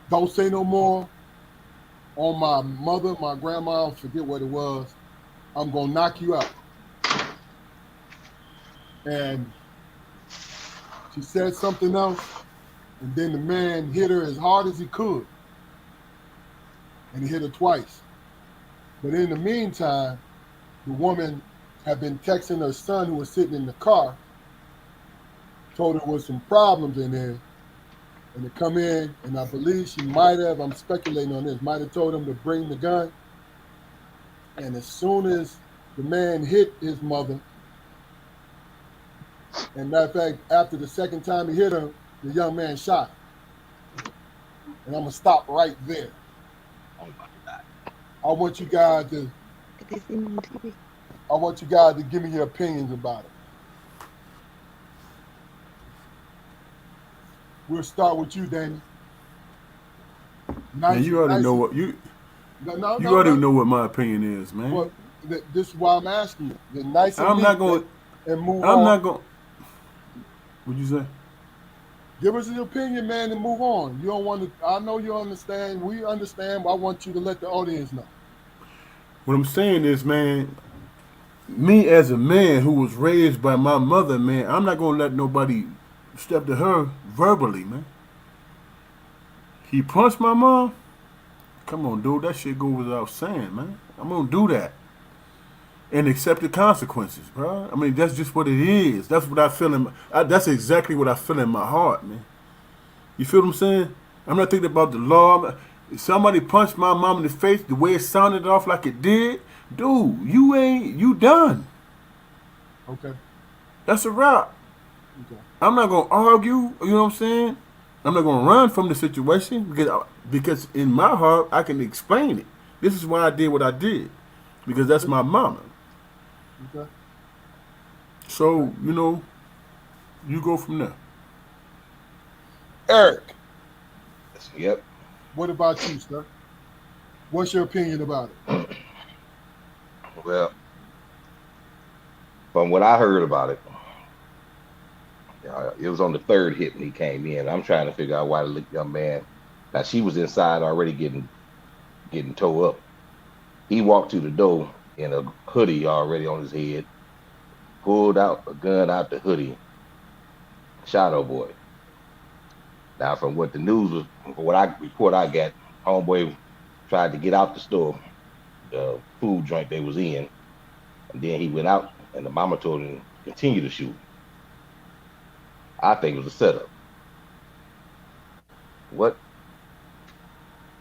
don't say no more on my mother, my grandma, I forget what it was. I'm gonna knock you out. And she said something else, and then the man hit her as hard as he could, and he hit her twice. But in the meantime, the woman had been texting her son who was sitting in the car, told her there was some problems in there, and to come in, and I believe she might have, I'm speculating on this, might have told him to bring the gun. And as soon as the man hit his mother, and matter of fact, after the second time he hit her, the young man shot her. And I'm gonna stop right there. Oh my God. I want you guys to I want you guys to give me your opinions about it. We'll start with you, Danny. Man, Nice, you already nice. know what you No, you no, already no. know what my opinion is, man. Well, this is why I'm asking you. The nice and I'm neat not going. and move I'm on. not going. What'd you say? Give us your opinion, man, and move on. You don't want to. I know you understand. We understand, but I want you to let the audience know. What I'm saying is, man, me as a man who was raised by my mother, man, I'm not gonna let nobody step to her verbally, man. He punched my mom. Come on, dude, that shit goes without saying, man. I'm gonna do that and accept the consequences, bro. I mean, that's just what it is. That's what I feel that's exactly what I feel in my heart, man. You feel what I'm saying? I'm not thinking about the law. If somebody punched my mom in the face the way it sounded off like it did, dude, you done. Okay. That's a wrap. Okay. I'm not gonna argue. You know what I'm saying? I'm not gonna run from the situation because in my heart I can explain it. This is why I did what I did because that's my mama. Okay. So you go from there. Eric, Yep. what about you, sir? What's your opinion about it? Well, from what I heard about it, it was on the third hit when he came in. I'm trying to figure out why the young man. Now she was inside already getting towed up. He walked to the door in a hoodie already on his head, pulled out a gun out the hoodie, shot old boy. Now, from what the news was, from what I report I got, homeboy tried to get out the store, the food joint they was in, and then he went out, and the mama told him to continue to shoot. I think it was a setup. What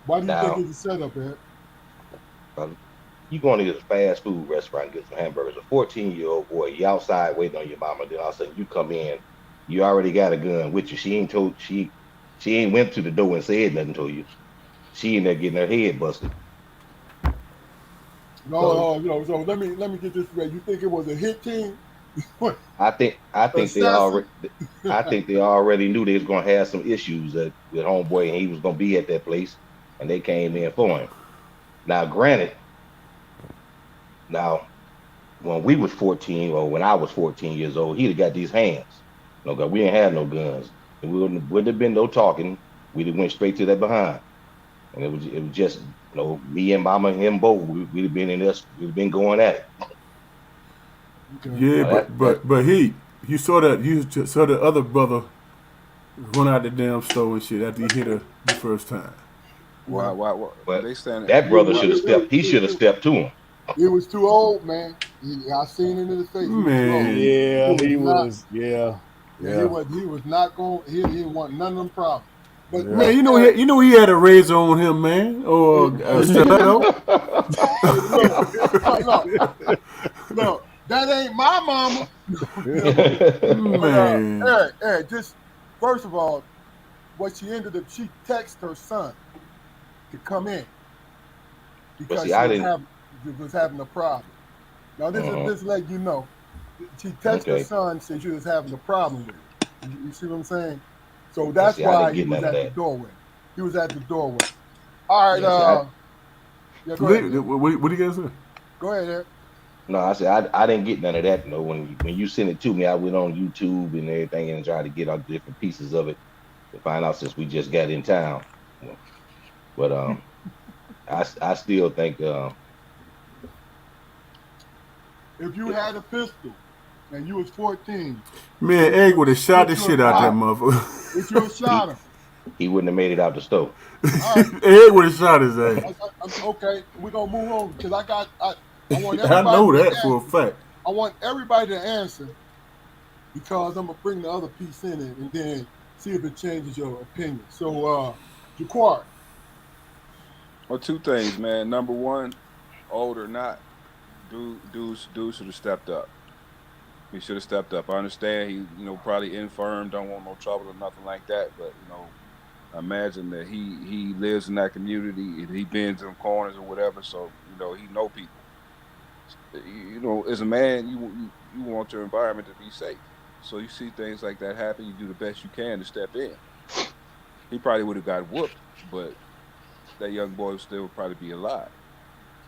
Why do you think now? it's a setup, Eric? You going to get a fast food restaurant and get some hamburgers. A 14-year-old boy, you outside waiting on your mama. Then all of a sudden you come in, you already got a gun with you. She ain't went to the door and said nothing to you. She in there getting her head busted. So So let me get this straight. You think it was a hit team? What? I think they Assassin? already I think they already knew they was gonna have some issues with homeboy and he was gonna be at that place and they came in for him. Now, granted, now when we was 14 or when I was 14 years old, he'd have got these hands. No, we ain't had no guns. And we wouldn't have been no talking. We'd have went straight to that behind. and it was just me and Mama and him both. We'd have been in this. We'd have been going at it. Okay. Yeah, Now but you saw that you just saw the other brother run out the damn store and shit after he hit her the first time. Why but they standing? that brother It, should have stepped. He should have stepped to him. it was too old, man. I seen it in his face. He was too old. Man, Yeah, He he was not. was. Yeah, Yeah, yeah, he was not going. He didn't want none of them problems. But yeah. man, you know he had a razor on him, man, or a stiletto. look, that ain't my mama. But Man, Eric, just first of all, what she ended up, she texted her son to come in But because see, she I didn't. was having a problem. Now this is Uh-huh. just let you know. She texted her Okay. son since she was having a problem with it. You see what I'm saying? So But that's see, I why didn't he get was none of at the that. doorway. He was at the doorway. All right, Yeah, see, yeah, go ahead. Eric. what do you guys say? Go ahead, Eric. no, I said I didn't get none of that. No, when you sent it to me, I went on YouTube and everything and tried to get all the different pieces of it to find out since we just got in town. But I still think If you had a pistol and you was 14, Man, Egg would have shot the would you shit have out that shot him? motherfucker. Would you have shot him? he wouldn't have made it out the store. All right. Egg would have shot his ass. Okay, we're gonna move on because I want I know everybody to that for a answer. fact. I want everybody to answer because I'm gonna bring the other piece in it and then see if it changes your opinion. So, Jaquar, Well, two things, man. Number one, old or not, dude should have stepped up. He should have stepped up. I understand he probably infirm, don't want no trouble or nothing like that. But imagine that he lives in that community and he bends in corners or whatever. So he know people. As a man, you want your environment to be safe. So you see things like that happen, you do the best you can to step in. He probably would have got whooped, but that young boy would still probably be alive.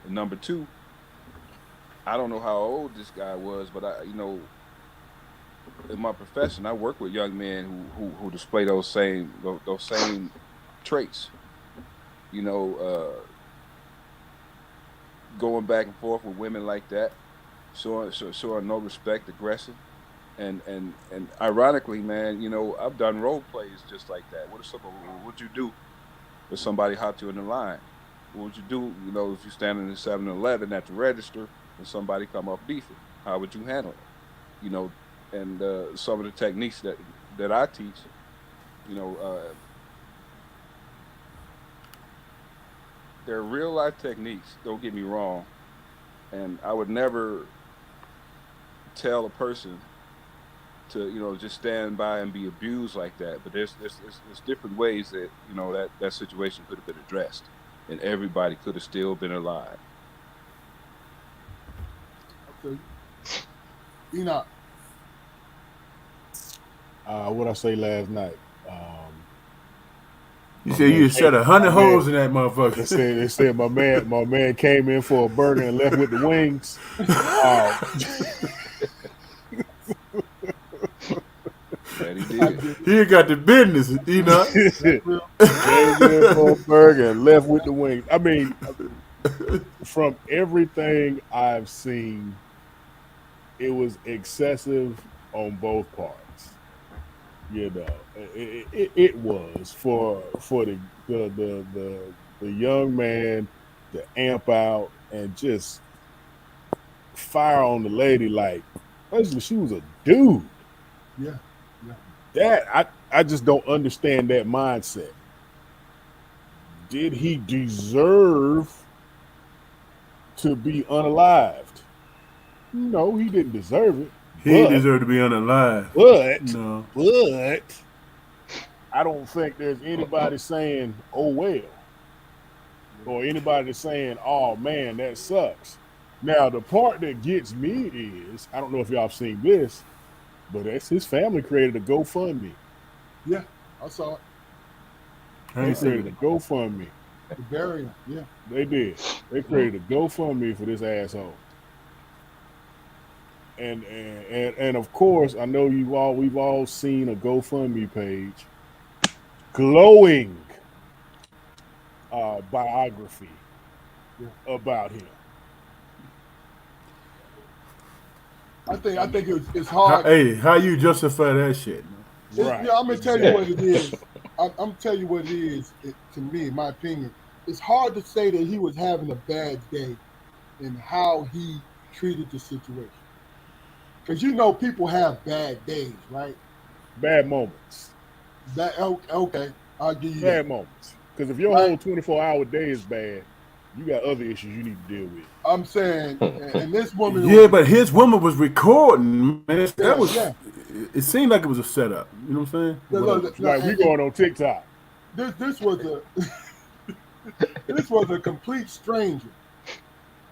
And number two, I don't know how old this guy was, but in my profession, I work with young men who display those same traits. You know, going back and forth with women like that, showing no respect, aggression, and ironically, man, I've done role plays just like that. What would you do if somebody hopped you in the line? What would you do, if you're standing in 7-Eleven at the register and somebody come up beefing? How would you handle it? And some of the techniques that I teach, you know, they're real life techniques. Don't get me wrong, and I would never tell a person to just stand by and be abused like that. But there's different ways that that situation could have been addressed, and everybody could have still been alive. okay, Enoch, What I say last night. You My said you man just set came- 100 my holes man- in that motherfucker. They said my man came in for a burger and left with the wings. That he did. He got the business, you know. Came in for a burger and left with the wings. I mean, from everything I've seen, it was excessive on both parts. It was for the young man to amp out and just fire on the lady like basically she was a dude. yeah, That I just don't understand that mindset. Did he deserve to be unalived? No, he didn't deserve it. He deserved to be unalive. But No. I don't think there's anybody saying, "Oh well," or anybody saying, "Oh man, that sucks." Now the part that gets me is I don't know if y'all have seen this, but that's his family created a GoFundMe. yeah. I saw it. I They ain't seen created a it. GoFundMe. The burial. Yeah. They did. They created a GoFundMe for this asshole. And of course, I know we've all seen a GoFundMe page glowing biography about him. I think it's hard. How you justify that shit, man? Right. I'm gonna tell you what it is. I'm gonna tell you what it is. To me, in my opinion, it's hard to say that he was having a bad day and how he treated the situation. Because people have bad days, right? Bad moments. Okay, I'll give you Bad that. moments. Because if your Right. whole 24-hour day is bad, you got other issues you need to deal with. I'm saying, and this woman. Yeah, but his woman was recording, man. That was. Yeah. It seemed like it was a setup. You know what I'm saying? No, Like we going on TikTok. This was a this was a complete stranger,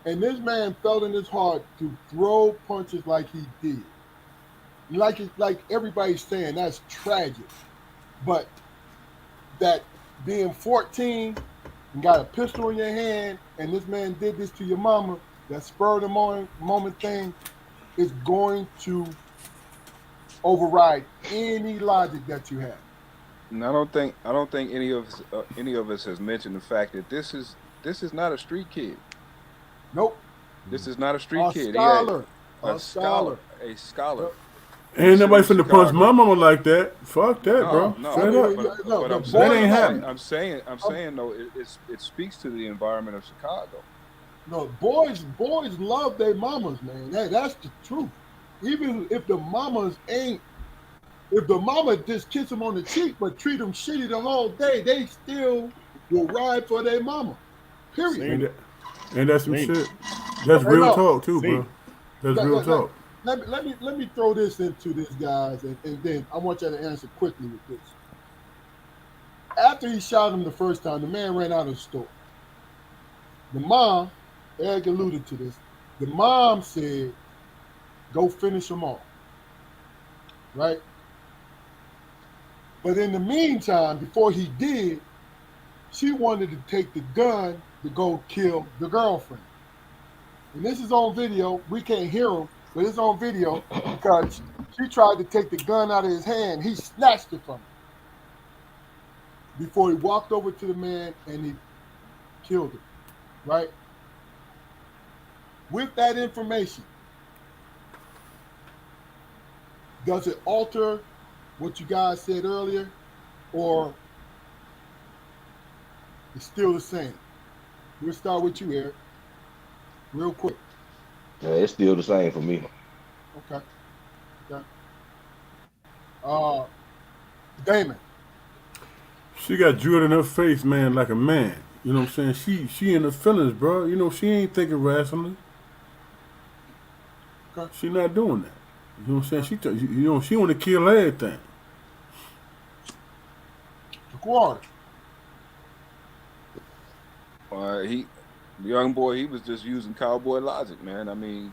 and this man felt in his heart to throw punches like he did. Like everybody's saying, that's tragic. But that being 14 and got a pistol in your hand, and this man did this to your mama, that spur of the moment thing is going to override any logic that you have. And I don't think any of us has mentioned the fact that this is not a street kid. Nope. This is not a street kid. Scholar. A scholar. Yep. Ain't nobody finna punch my mama like that. Fuck that, bro. No, Straight up. but I'm That saying, ain't happening. I'm saying though, it speaks to the environment of Chicago. No, boys love their mamas, man. That's the truth. Even if the mama just kiss them on the cheek but treat them shitty the whole day, they still will ride for their mama. Period. And that's some shit. That's real talk too, bro. That's real talk. Let me throw this into this, guys, and then I want you to answer quickly with this. After he shot him the first time, the man ran out of the store. The mom, Eric alluded to this, the mom said, go finish him off. Right? But in the meantime, before he did, she wanted to take the gun to go kill the girlfriend. And this is on video. We can't hear him, but it's on video because she tried to take the gun out of his hand. He snatched it from her before he walked over to the man and he killed him. Right? With that information, does it alter what you guys said earlier, or it's still the same? We'll start with you, Eric, real quick. Yeah, it's still the same for me. Okay. Damon. She got drilled in her face, man, like a man. You know what I'm saying? She in her feelings, bro. You know, she ain't thinking rationally. Okay. She not doing that. You know what I'm saying? She want to kill everything. Quarter. The young boy, he was just using cowboy logic, man. I mean,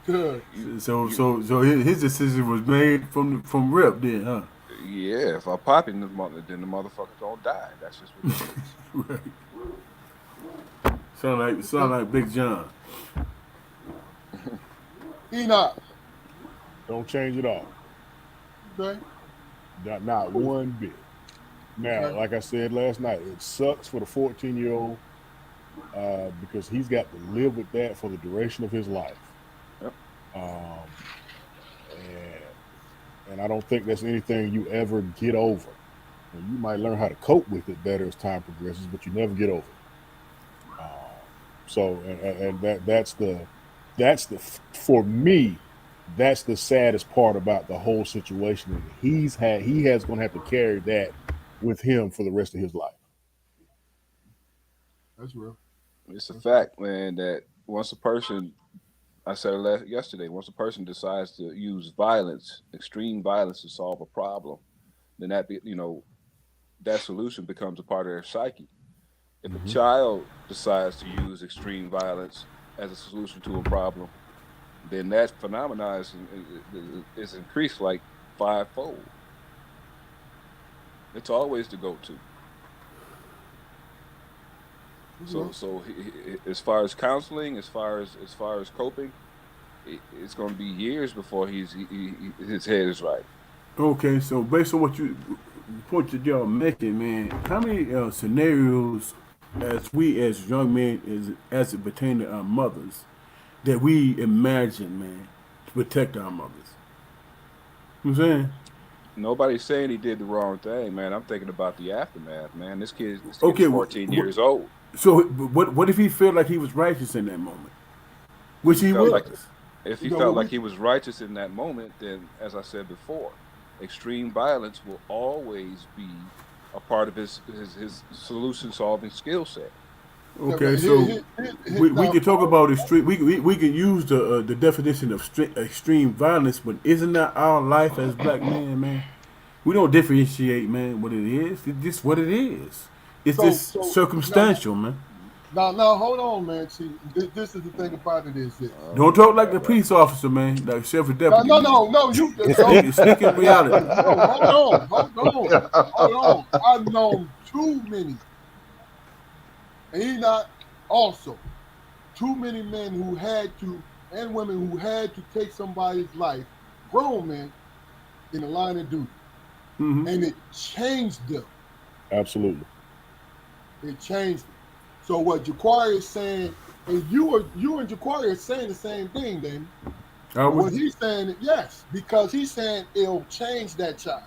Good. So his decision was made from rip then, huh? Yeah, if I pop him, then the motherfucker don't die. That's just what it is. Right. Sound like Big John. Enoch. Don't change it all. Okay. Not one bit. Now, Okay. like I said last night, it sucks for the 14-year-old because he's got to live with that for the duration of his life. Yep. And I don't think that's anything you ever get over. And you might learn how to cope with it better as time progresses, but you never get over it. That's the for me, that's the saddest part about the whole situation. He has going to have to carry that with him for the rest of his life. That's real. It's a fact, man, that once a person, I said it yesterday, once a person decides to use violence, extreme violence to solve a problem, then that solution becomes a part of their psyche. If a child decides to use extreme violence as a solution to a problem, then that phenomenon is increased like fivefold. It's always the go-to. So as far as counseling, as far as coping, it's going to be years before his head is right. Okay, so based on point that y'all making, man, how many scenarios as we as young men as it pertains to our mothers that we imagine, man, to protect our mothers? You know what I'm saying? Nobody's saying he did the wrong thing, man. I'm thinking about the aftermath, man. This kid's Okay, 14 years old. so what if he felt like he was righteous in that moment? Which If he he felt was. like if he You know, felt when like he was righteous in that moment, then as I said before, extreme violence will always be a part of his solution solving skill set. yeah, Okay, but so we now, can talk about extreme. We can use the definition of extreme violence, but isn't that our life as black men, man? We don't differentiate, man, what it is. It's just what it is. It's just so circumstantial, man. now, hold on, man. See, this is the thing about it is this. Don't talk like the police officer, man, like sheriff deputy. No, you no, Speaking reality. no, hold on. I've known too many, and he not also too many men who had to and women who had to take somebody's life, grown men, in the line of duty, Mm-hmm. and it changed them. Absolutely. It changed them. So what Jaquari is saying, and you and Jaquari are saying the same thing, then. What he's saying, yes, because he's saying it'll change that child.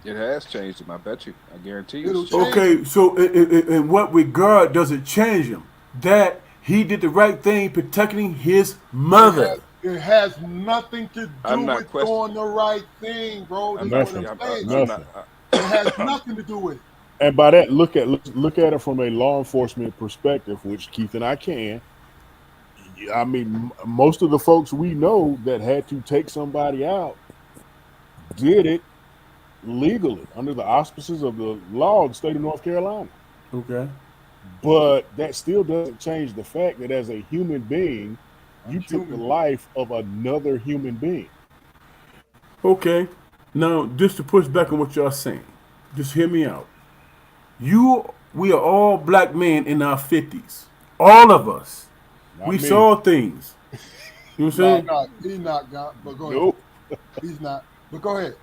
It has changed him. I bet you. I guarantee you. It'll It's changed. Okay, so in what regard does it change him? That he did the right thing protecting his mother. It has nothing to do I'm not with questioning. doing the right thing, bro. I'm That's not. what I'm I'm saying. not. Nothing. It has nothing to do with it. And by that, look at it from a law enforcement perspective, which Keith and I can. I mean, most of the folks we know that had to take somebody out did it legally under the auspices of the law of the state of North Carolina. Okay. But that still doesn't change the fact that as a human being, you took the life of another human being. Okay. Now, just to push back on what y'all saying, just hear me out. We are all black men in our 50s. All of us. Not We me. saw things. You know what I'm saying? No, he's not, God. But go Nope. ahead. He's not. But go ahead,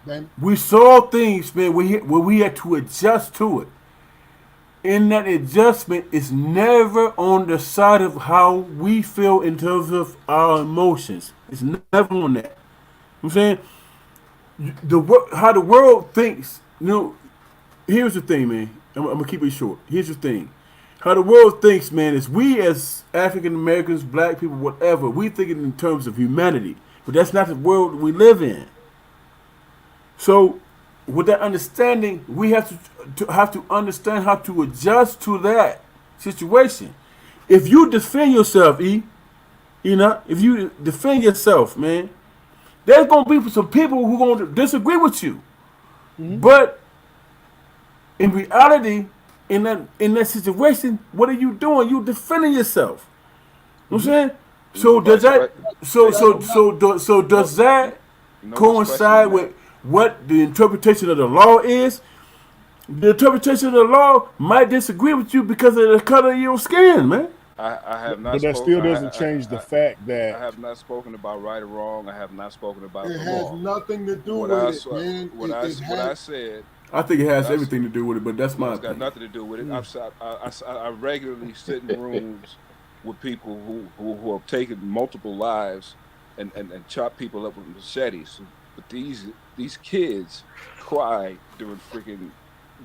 Danny. We saw things, man, where we had to adjust to it. And that adjustment is never on the side of how we feel in terms of our emotions. It's never on that. You know what I'm saying? How the world thinks, here's the thing, man. I'm going to keep it short. Here's the thing. How the world thinks, man, is we as African Americans, black people, whatever, we think it in terms of humanity. But that's not the world we live in. So, with that understanding, we have to understand how to adjust to that situation. If you defend yourself, if you defend yourself, man, there's gonna be some people who gonna disagree with you. Mm-hmm. But in reality, in that situation, what are you doing? You defending yourself. You know what I'm saying? So does that? So does that coincide with what the interpretation of the law is? The interpretation of the law might disagree with you because of the color of your skin, man. I have not. But that still doesn't change the fact that I have not spoken about right or wrong. I have not spoken about the It has law. nothing to do What with I, it, man. what I said. I think it has everything to do with it, but that's my It's got opinion. nothing to do with it. I regularly sit in rooms with people who have taken multiple lives and chop people up with machetes. But these kids cry during freaking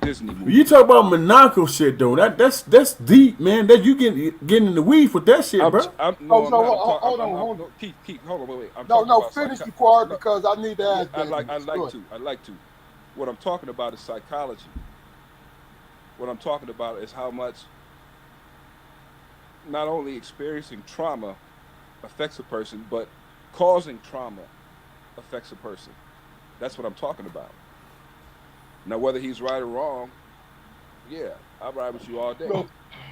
Disney movies. You talk about maniacal shit though. That's deep, man. That you getting in the weeds with that shit, bro. Hold on. Keep, hold on, wait. Finish the part because I need to ask. I'd like to. What I'm talking about is psychology. What I'm talking about is how much not only experiencing trauma affects a person, but causing trauma affects a person. That's what I'm talking about. Now, whether he's right or wrong, yeah, I'll ride with you all day.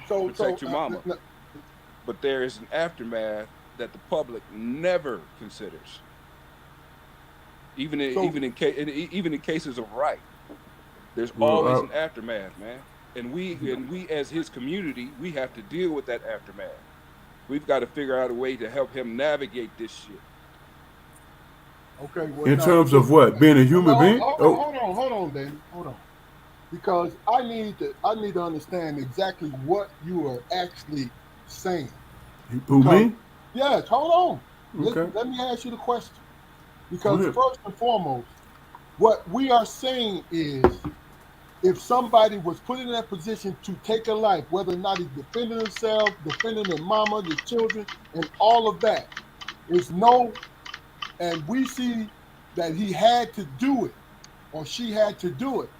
Protect your mama. But there is an aftermath that the public never considers. Even in cases of right, there's always an aftermath, man. And we as his community, we have to deal with that aftermath. We've got to figure out a way to help him navigate this shit. Okay, well, In now terms of what? Being a human no, being? Oh, hold on, Danny, hold on, because I need to understand exactly what you are actually saying. who, Because me? yes, hold on, Okay. let me ask you the question. Go Because ahead. first and foremost, what we are saying is, if somebody was put in that position to take a life, whether or not he's defending himself, defending their mama, the children, and all of that, is no, and we see that he had to do it or she had to do it.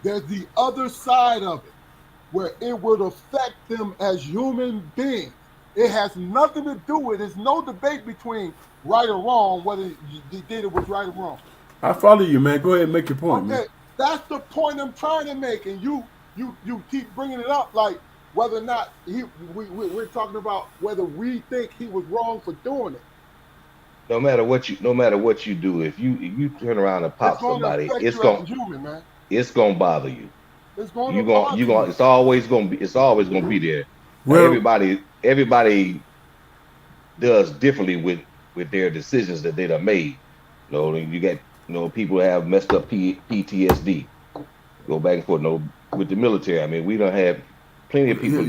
There's the other side of it where it would affect them as human beings. It has nothing to do with, there's no debate between right or wrong, whether they did it was right or wrong. I follow you, man. Go ahead and make your point, man. Okay, that's the point I'm trying to make, and you keep bringing it up like whether or not we're talking about whether we think he was wrong for doing it. No matter what you do, if you turn around and It's pop going to somebody, affect you as a human, man. it's gonna bother you. It's going to You bother gonna you. it's always gonna be there. Now Well, everybody does differently with their decisions that they done made. You know, you got people have messed up PTSD. Go back and forth. With the military, I mean, we don't have plenty of yeah, people yeah.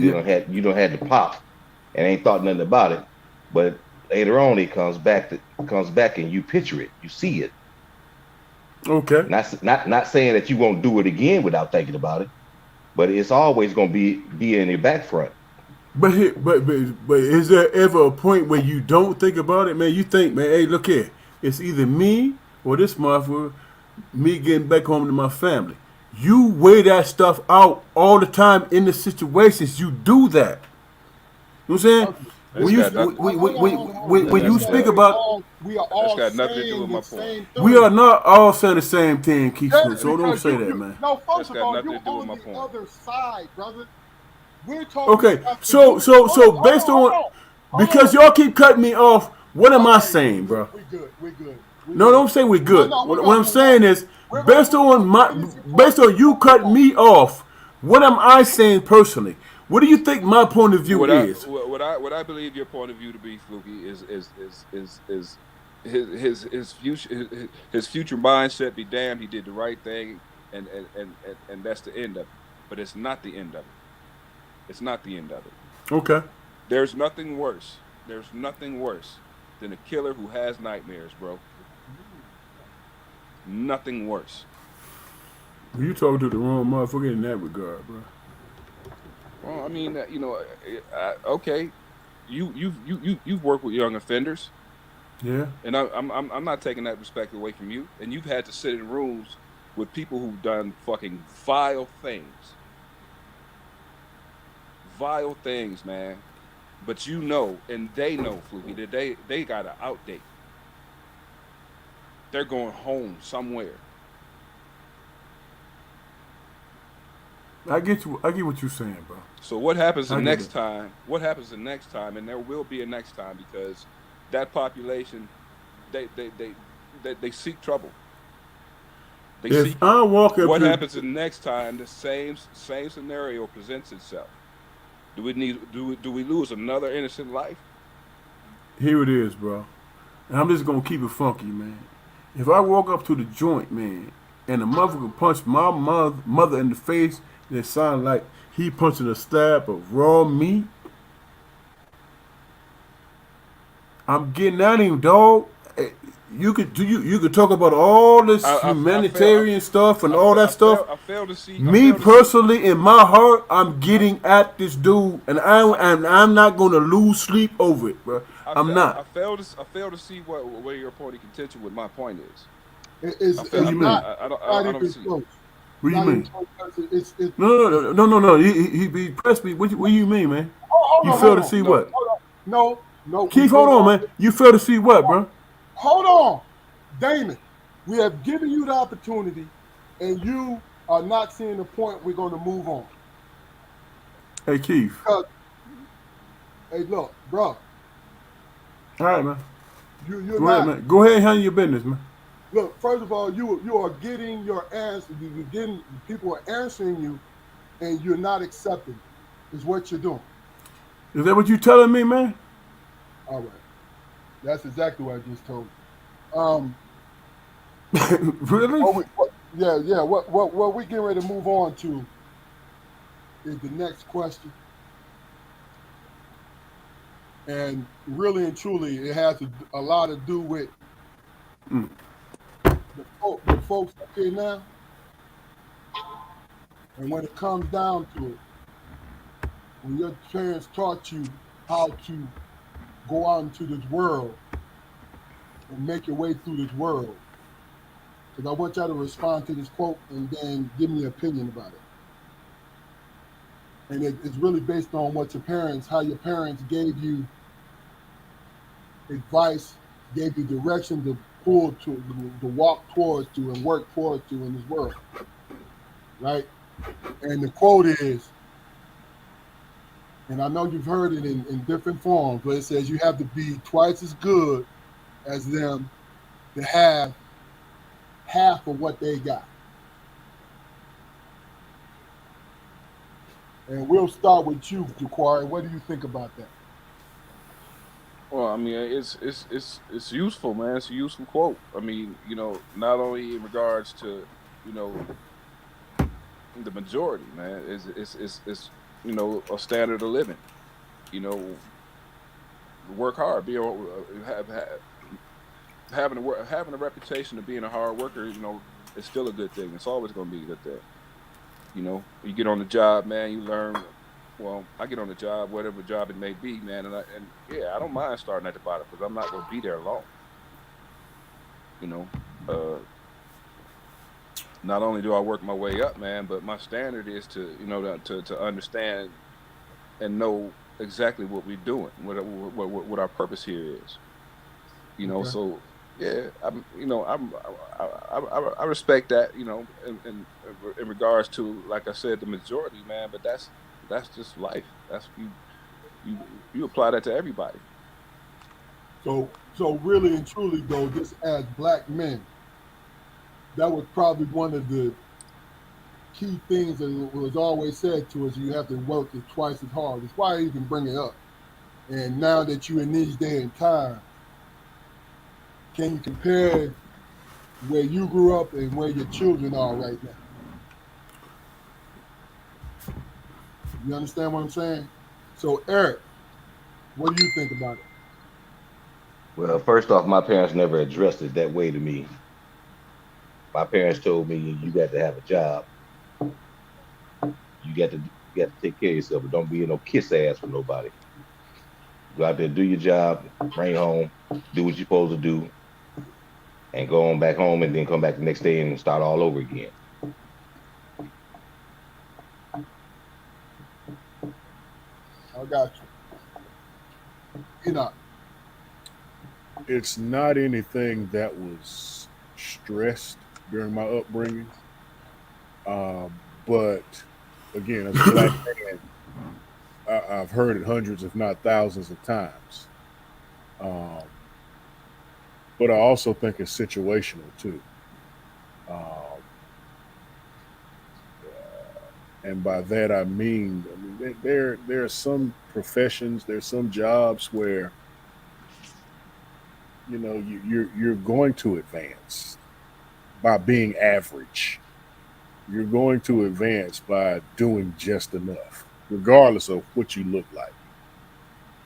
you don't had to pop and ain't thought nothing about it. But later on, it comes back and you picture it, you see it. Okay. Not saying that you won't do it again without thinking about it, but it's always gonna be in your back front. But here, but is there ever a point where you don't think about it, man? You think, man, hey, look here, it's either me or this motherfucker, me getting back home to my family. You weigh that stuff out all the time in the situations. You do that. You know what I'm saying? Okay. It's got nothing. When You you That's said speak got about, we are that's all got nothing to do saying with my the point. same we thing. are not all saying the same thing, Keith. Yeah, So don't because say that, man. no, That's first of got all, nothing you're to do with on my the point. other side, brother. We're talking Okay, about the so human. so so based on, because y'all keep cutting me off, what am All I right, saying, bro? we good. We good. We No, good. don't say we're No, good. no, we're What gonna I'm move on. saying is, We're gonna move on. Finish your point. based on We're you gonna move cutting on. me off, what am I saying personally? What do you think my point of view is? What I believe your point of view to be, Fluky, is his future mindset. Be damned, he did the right thing, and that's the end of it. But it's not the end of it. It's not the end of it. Okay, There's nothing worse. There's nothing worse than a killer who has nightmares, bro. Nothing worse. you talking to the wrong motherfucker in that regard, bro. Well, I mean, okay, you've worked with young offenders, Yeah. and I'm not taking that respect away from you. And you've had to sit in rooms with people who've done fucking vile things, man. But you know, and they know, Fluky, that they got an outdate. They're going home somewhere. I get you. I get what you're saying, bro. So what happens the I get next it. time? What happens the next time? And there will be a next time because that population, they they they they seek trouble. They If seek it. I walk up What to, happens the next time the same scenario presents itself? Do we lose another innocent life? here it is, bro. And I'm just gonna keep it funky, man. If I walk up to the joint, man, and the motherfucker punch my mother in the face, and it sound like he punching a slab of raw meat, I'm getting at him, dog. You could talk about all this humanitarian stuff and all that stuff. Me I fail to see. personally, in my heart, I'm getting at this dude, and I'm not gonna lose sleep over it, bro. I'm not. I fail to see where your point of contention with my point is. It's What do you mean? I not don't even see it. close. What do you Not even mean? close. It's No. He pressed me. What do you mean, man? You fail hold to on, see what? hold on. No, Keith, we've hold been on, on man. this. You fail to see what, bro? Hold on, Damon. We have given you the opportunity, and you are not seeing the point. We're going to move on. Hey, Keith. Because, hey, look, bro, All right, man. you're Go ahead, not. man. Go ahead and handle your business, man. Look, first of all, you are getting your answer. You're getting people are answering you, and you're not accepting it. Is what you're doing. Is that what you telling me, man? All right, that's exactly what I just told you. Um, Really? yeah. What we getting ready to move on to is the next question, and really and truly, it has a lot to do with the folks up here now. And when it comes down to it, when your parents taught you how to go out into this world and make your way through this world, because I want y'all to respond to this quote and then give me an opinion about it. And it's really based on what your parents, how your parents gave you advice, gave you direction to pull to walk towards to and work towards to in this world, right? And the quote is, and I know you've heard it in different forms, but it says you have to be twice as good as them to have half of what they got. And we'll start with you, Jaquari. What do you think about that? Well, I mean, it's useful, man. It's a useful quote. I mean, not only in regards to, you know, the majority, man. It's a standard of living. You know, work hard, having a reputation of being a hard worker. Is still a good thing. It's always going to be a good thing. You get on the job, man. You learn. Well, I get on the job, whatever job it may be, man, and yeah, I don't mind starting at the bottom because I'm not going to be there long. You know, not only do I work my way up, man, but my standard is to understand and know exactly what we're doing, what our purpose here is. Okay. So yeah, I respect that, in regards to, like I said, the majority, man. But that's just life. That's you apply that to everybody. So really and truly though, just as black men, that was probably one of the key things that was always said to us. You have to work it twice as hard. That's why I even bring it up. And now that you're in these day and time, can you compare where you grew up and where your children are right now? You understand what I'm saying? So Eric, what do you think about it? Well, first off, my parents never addressed it that way to me. My parents told me you got to have a job. You got to take care of yourself, but don't be no kiss ass for nobody. Go out there, do your job, bring home, do what you're supposed to do, and go on back home, and then come back the next day and start all over again. I got you. Enoch. It's not anything that was stressed during my upbringing. But again, as a black man, I've heard it hundreds, if not thousands, of times. Um, but I also think it's situational too. Um, and by that I mean there are some professions, there's some jobs where you're going to advance by being average. You're going to advance by doing just enough, regardless of what you look like.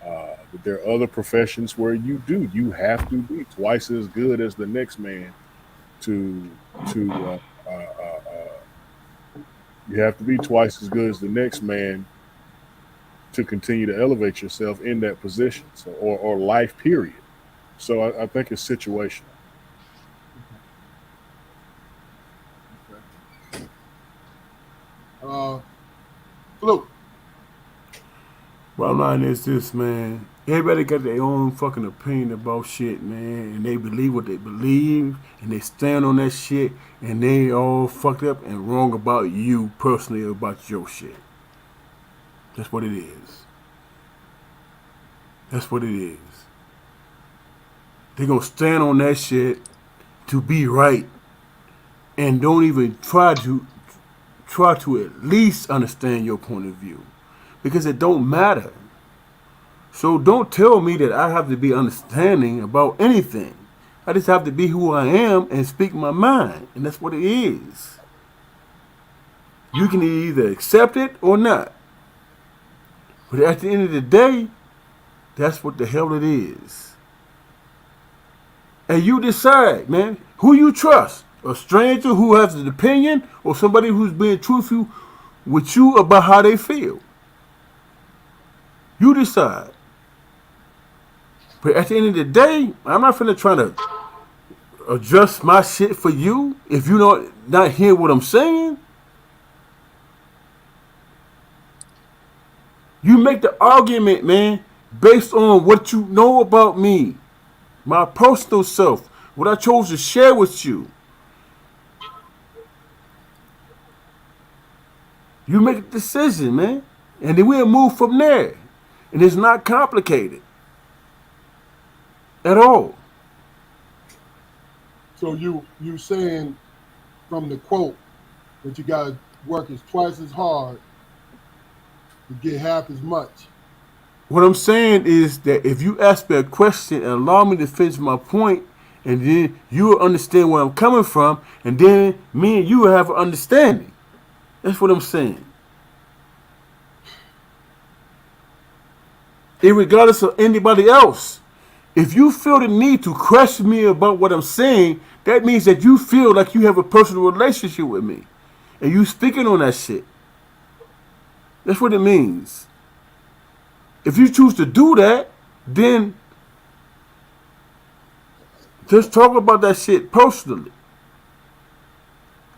But there are other professions where you have to be twice as good as the next man to you have to be twice as good as the next man to continue to elevate yourself in that position, so or life period. So I think it's situational. Uh, Fluke. Bottom line is this, man. Everybody got their own fucking opinion about shit, man, and they believe what they believe, and they stand on that shit, and they all fucked up and wrong about you personally, about your shit. That's what it is. That's what it is. They gonna stand on that shit to be right, and don't even try to at least understand your point of view, because it don't matter. So don't tell me that I have to be understanding about anything. I just have to be who I am and speak my mind, and that's what it is. You can either accept it or not. But at the end of the day, that's what the hell it is. And you decide, man, who you trust. A stranger who has an opinion or somebody who's being truthful with you about how they feel. You decide. But at the end of the day, I'm not finna try to adjust my shit for you if you don't not hear what I'm saying. You make the argument, man, based on what you know about me, my personal self, what I chose to share with you. You make a decision, man, and then we'll move from there. And it's not complicated at all. So you saying from the quote that you gotta work is twice as hard to get half as much. What I'm saying is that if you ask me a question and allow me to finish my point, and then you will understand where I'm coming from, and then me and you will have an understanding. That's what I'm saying. Irregardless of anybody else, if you feel the need to question me about what I'm saying, that means that you feel like you have a personal relationship with me, and you speaking on that shit. That's what it means. If you choose to do that, then just talk about that shit personally.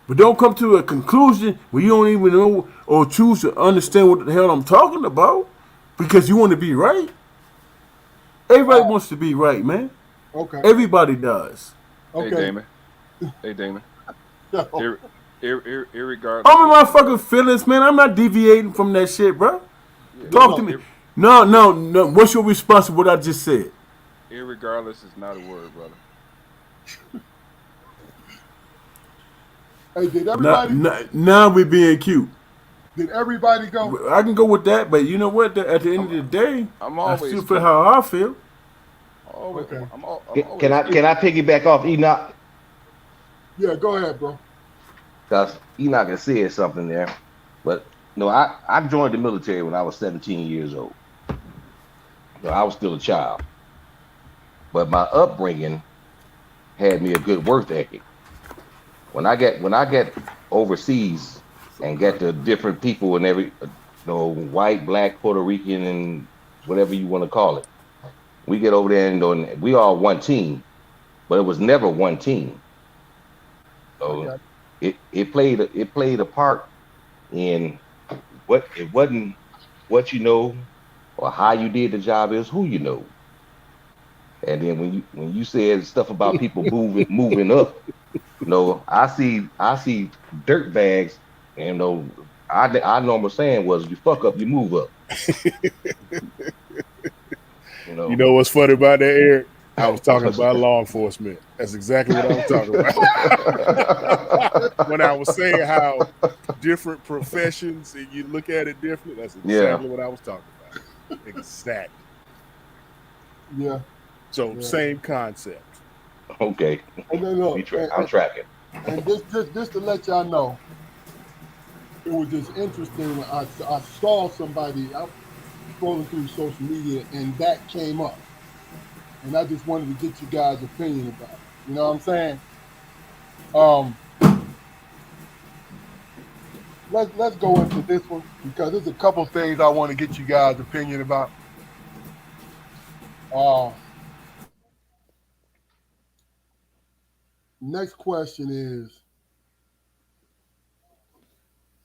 But don't come to a conclusion where you don't even know or choose to understand what the hell I'm talking about because you want to be right. Everybody wants to be right, man. Okay. Everybody does. Okay. Hey, Damon. Hey, Damon. No. Irregardless. I'm in my fucking feelings, man. I'm not deviating from that shit, bro. Yeah, Talk to me. No. What's your response to what I just said? Irregardless is not a word, brother. Hey, did everybody Now we being cute. did everybody go? I can go with that, but you know what? At the end of the day, I'm I always still feel how I feel. Always, Okay. I'm always Can I piggyback off Enoch? Yeah, go ahead, bro. Because Enoch has said something there. But no, I joined the military when I was 17 years old. So I was still a child. But my upbringing had me a good work ethic. When I get overseas and get to different people and white, black, Puerto Rican, and whatever you want to call it, we get over there and we all one team, but it was never one team. So Okay. it played a part in what it wasn't what you know or how you did the job, is who you know. And then when you said stuff about people moving up, I see dirt bags, and I normal saying was, you fuck up, you move up. You You know. know what's funny about that, Eric? I was talking about law enforcement. That's exactly what I was talking about. When I was saying how different professions and you look at it differently, that's exactly what I was talking about. Exactly. Yeah. So Yeah. same concept. Okay. And then look, I'm tracking. and just to let y'all know, it was just interesting when I saw somebody out scrolling through social media and that came up. And I just wanted to get you guys' opinion about it. You know what I'm saying? Let's go into this one because there's a couple things I want to get you guys' opinion about. Next question is,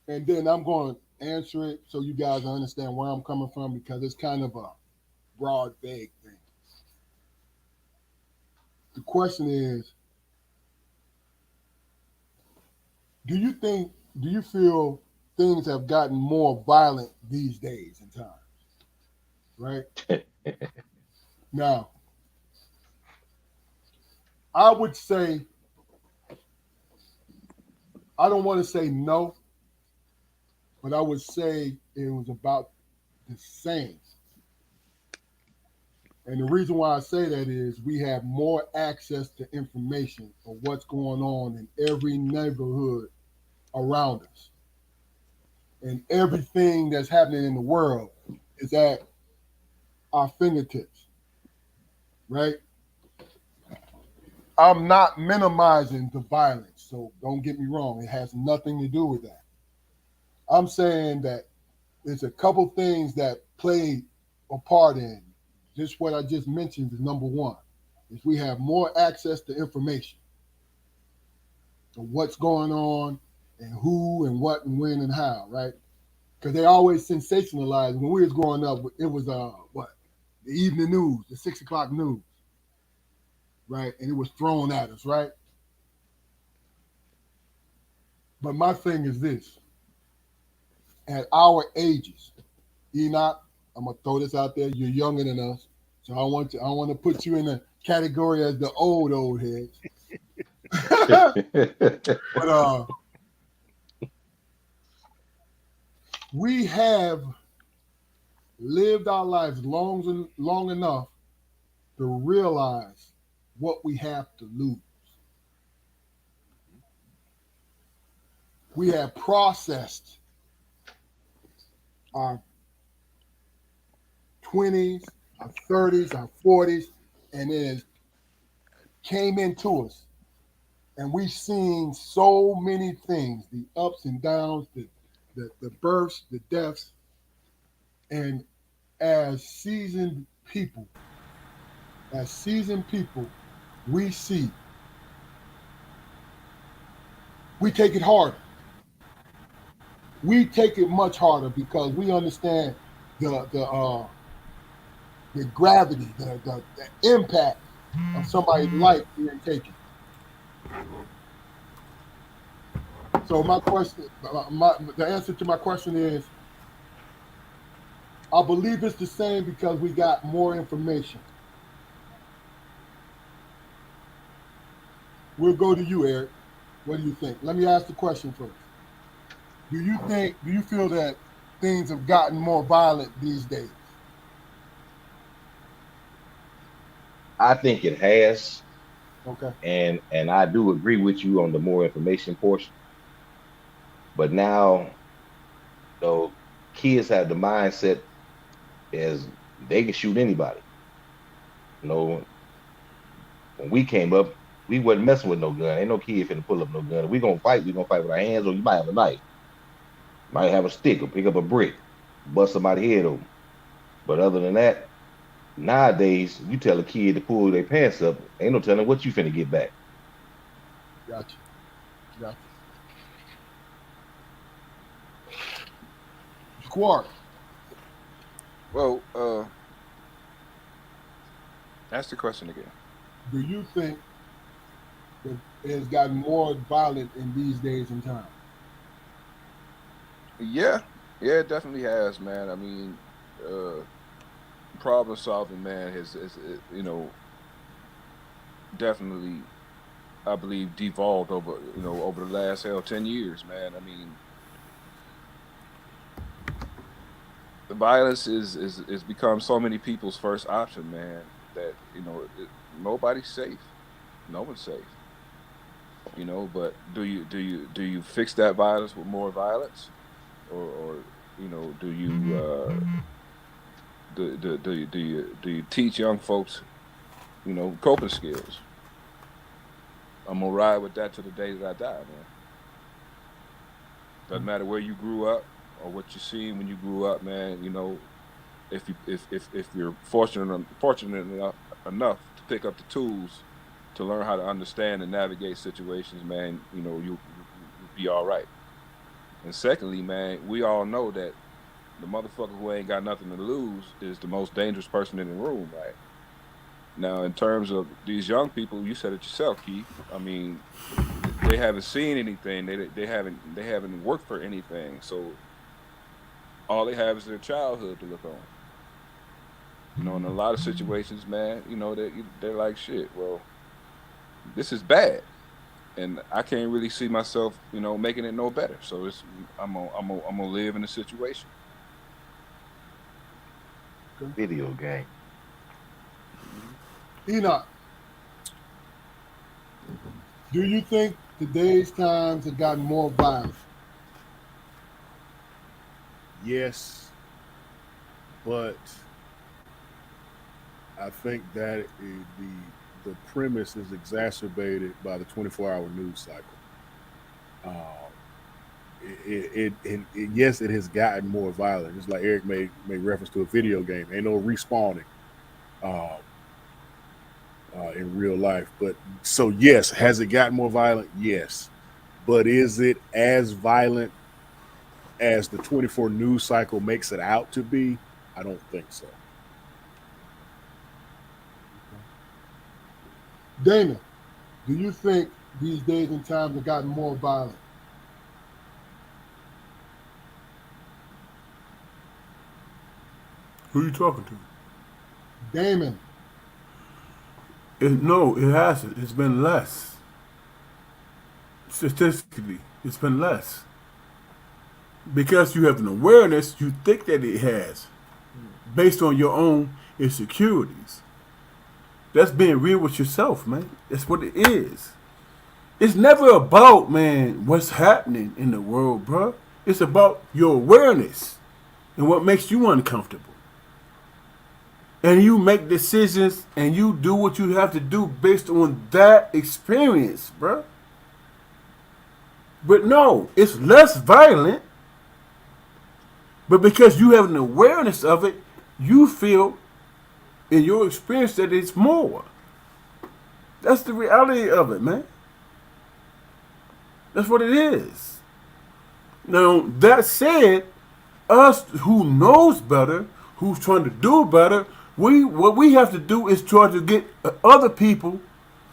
and then I'm going to answer it so you guys understand where I'm coming from because it's kind of a broad, vague thing. The question is, do you feel things have gotten more violent these days and times? Right? Now, I would say, I don't want to say no, but I would say it was about the same. And the reason why I say that is we have more access to information of what's going on in every neighborhood around us. And everything that's happening in the world is at our fingertips, right? I'm not minimizing the violence, so don't get me wrong. It has nothing to do with that. I'm saying that there's a couple things that play a part in just what I just mentioned. Is number one is we have more access to information of what's going on and who and what and when and how, right? Because they always sensationalize. When we was growing up, it was what, the evening news, the 6 o'clock news, right? And it was thrown at us, right? But my thing is this: at our ages, Enoch, I'm gonna throw this out there. You're younger than us, so I want to put you in a category as the old heads. But we have lived our lives long enough to realize what we have to lose. We have processed our 20s, our 30s, our 40s, and it came into us. And we've seen so many things, the ups and downs, the births, the deaths. And as seasoned people, we see, we take it harder. We take it much harder because we understand the gravity, the impact of somebody's life being taken. So my question, the answer to my question is, I believe it's the same because we got more information. We'll go to you, Eric. What do you think? Let me ask the question first. Do you feel that things have gotten more violent these days? I think it has, Okay. and I do agree with you on the more information portion. But now, though, kids have the mindset as they can shoot anybody. You know, when we came up, we wasn't messing with no gun. Ain't no kid finna pull up no gun. If we gonna fight, we gonna fight with our hands, or you might have a knife, might have a stick, or pick up a brick, bust somebody's head open. But other than that, nowadays, you tell a kid to pull their pants up, ain't no telling what you finna get back. Gotcha. Gotcha. Squad. Well, ask the question again. Do you think that it has gotten more violent in these days and times? Yeah, yeah, it definitely has, man. I mean, uh, problem solving, man, has definitely, I believe, devolved over the last 10 years, man. I mean, the violence is become so many people's first option, man. That nobody's safe, no one's safe. But do you fix that violence with more violence, or do you do you teach young folks coping skills? I'm gonna ride with that to the day that I die, man. Doesn't matter where you grew up or what you seen when you grew up, man. If you're fortunate enough to pick up the tools to learn how to understand and navigate situations, man, you'll be all right. And secondly, man, we all know that the motherfucker who ain't got nothing to lose is the most dangerous person in the room, right? Now, in terms of these young people, you said it yourself, Keith. I mean, they haven't seen anything. They haven't worked for anything. So all they have is their childhood to look on. In a lot of situations, man, they're like, shit. Well, this is bad, and I can't really see myself, making it no better. So I'm gonna live in the situation. Video game. Enoch, do you think today's times have gotten more violent? Yes, but I think that the premise is exacerbated by the 24-hour news cycle. Uh, yes, it has gotten more violent. Just like Eric made reference to a video game. Ain't no respawning uh, in real life. But so yes, has it gotten more violent? Yes, but is it as violent as the 24 news cycle makes it out to be? I don't think so. Damon, do you think these days and times have gotten more violent? Who you talking to? Damon, No, it hasn't. It's been less. Statistically, it's been less. Because you have an awareness, you think that it has, based on your own insecurities. That's being real with yourself, man. That's what it is. It's never about, man, what's happening in the world, bro. It's about your awareness and what makes you uncomfortable. And you make decisions and you do what you have to do based on that experience, bro. But no, it's less violent. But because you have an awareness of it, you feel in your experience that it's more. That's the reality of it, man. That's what it is. Now, that said, us who knows better, who's trying to do better, what we have to do is try to get other people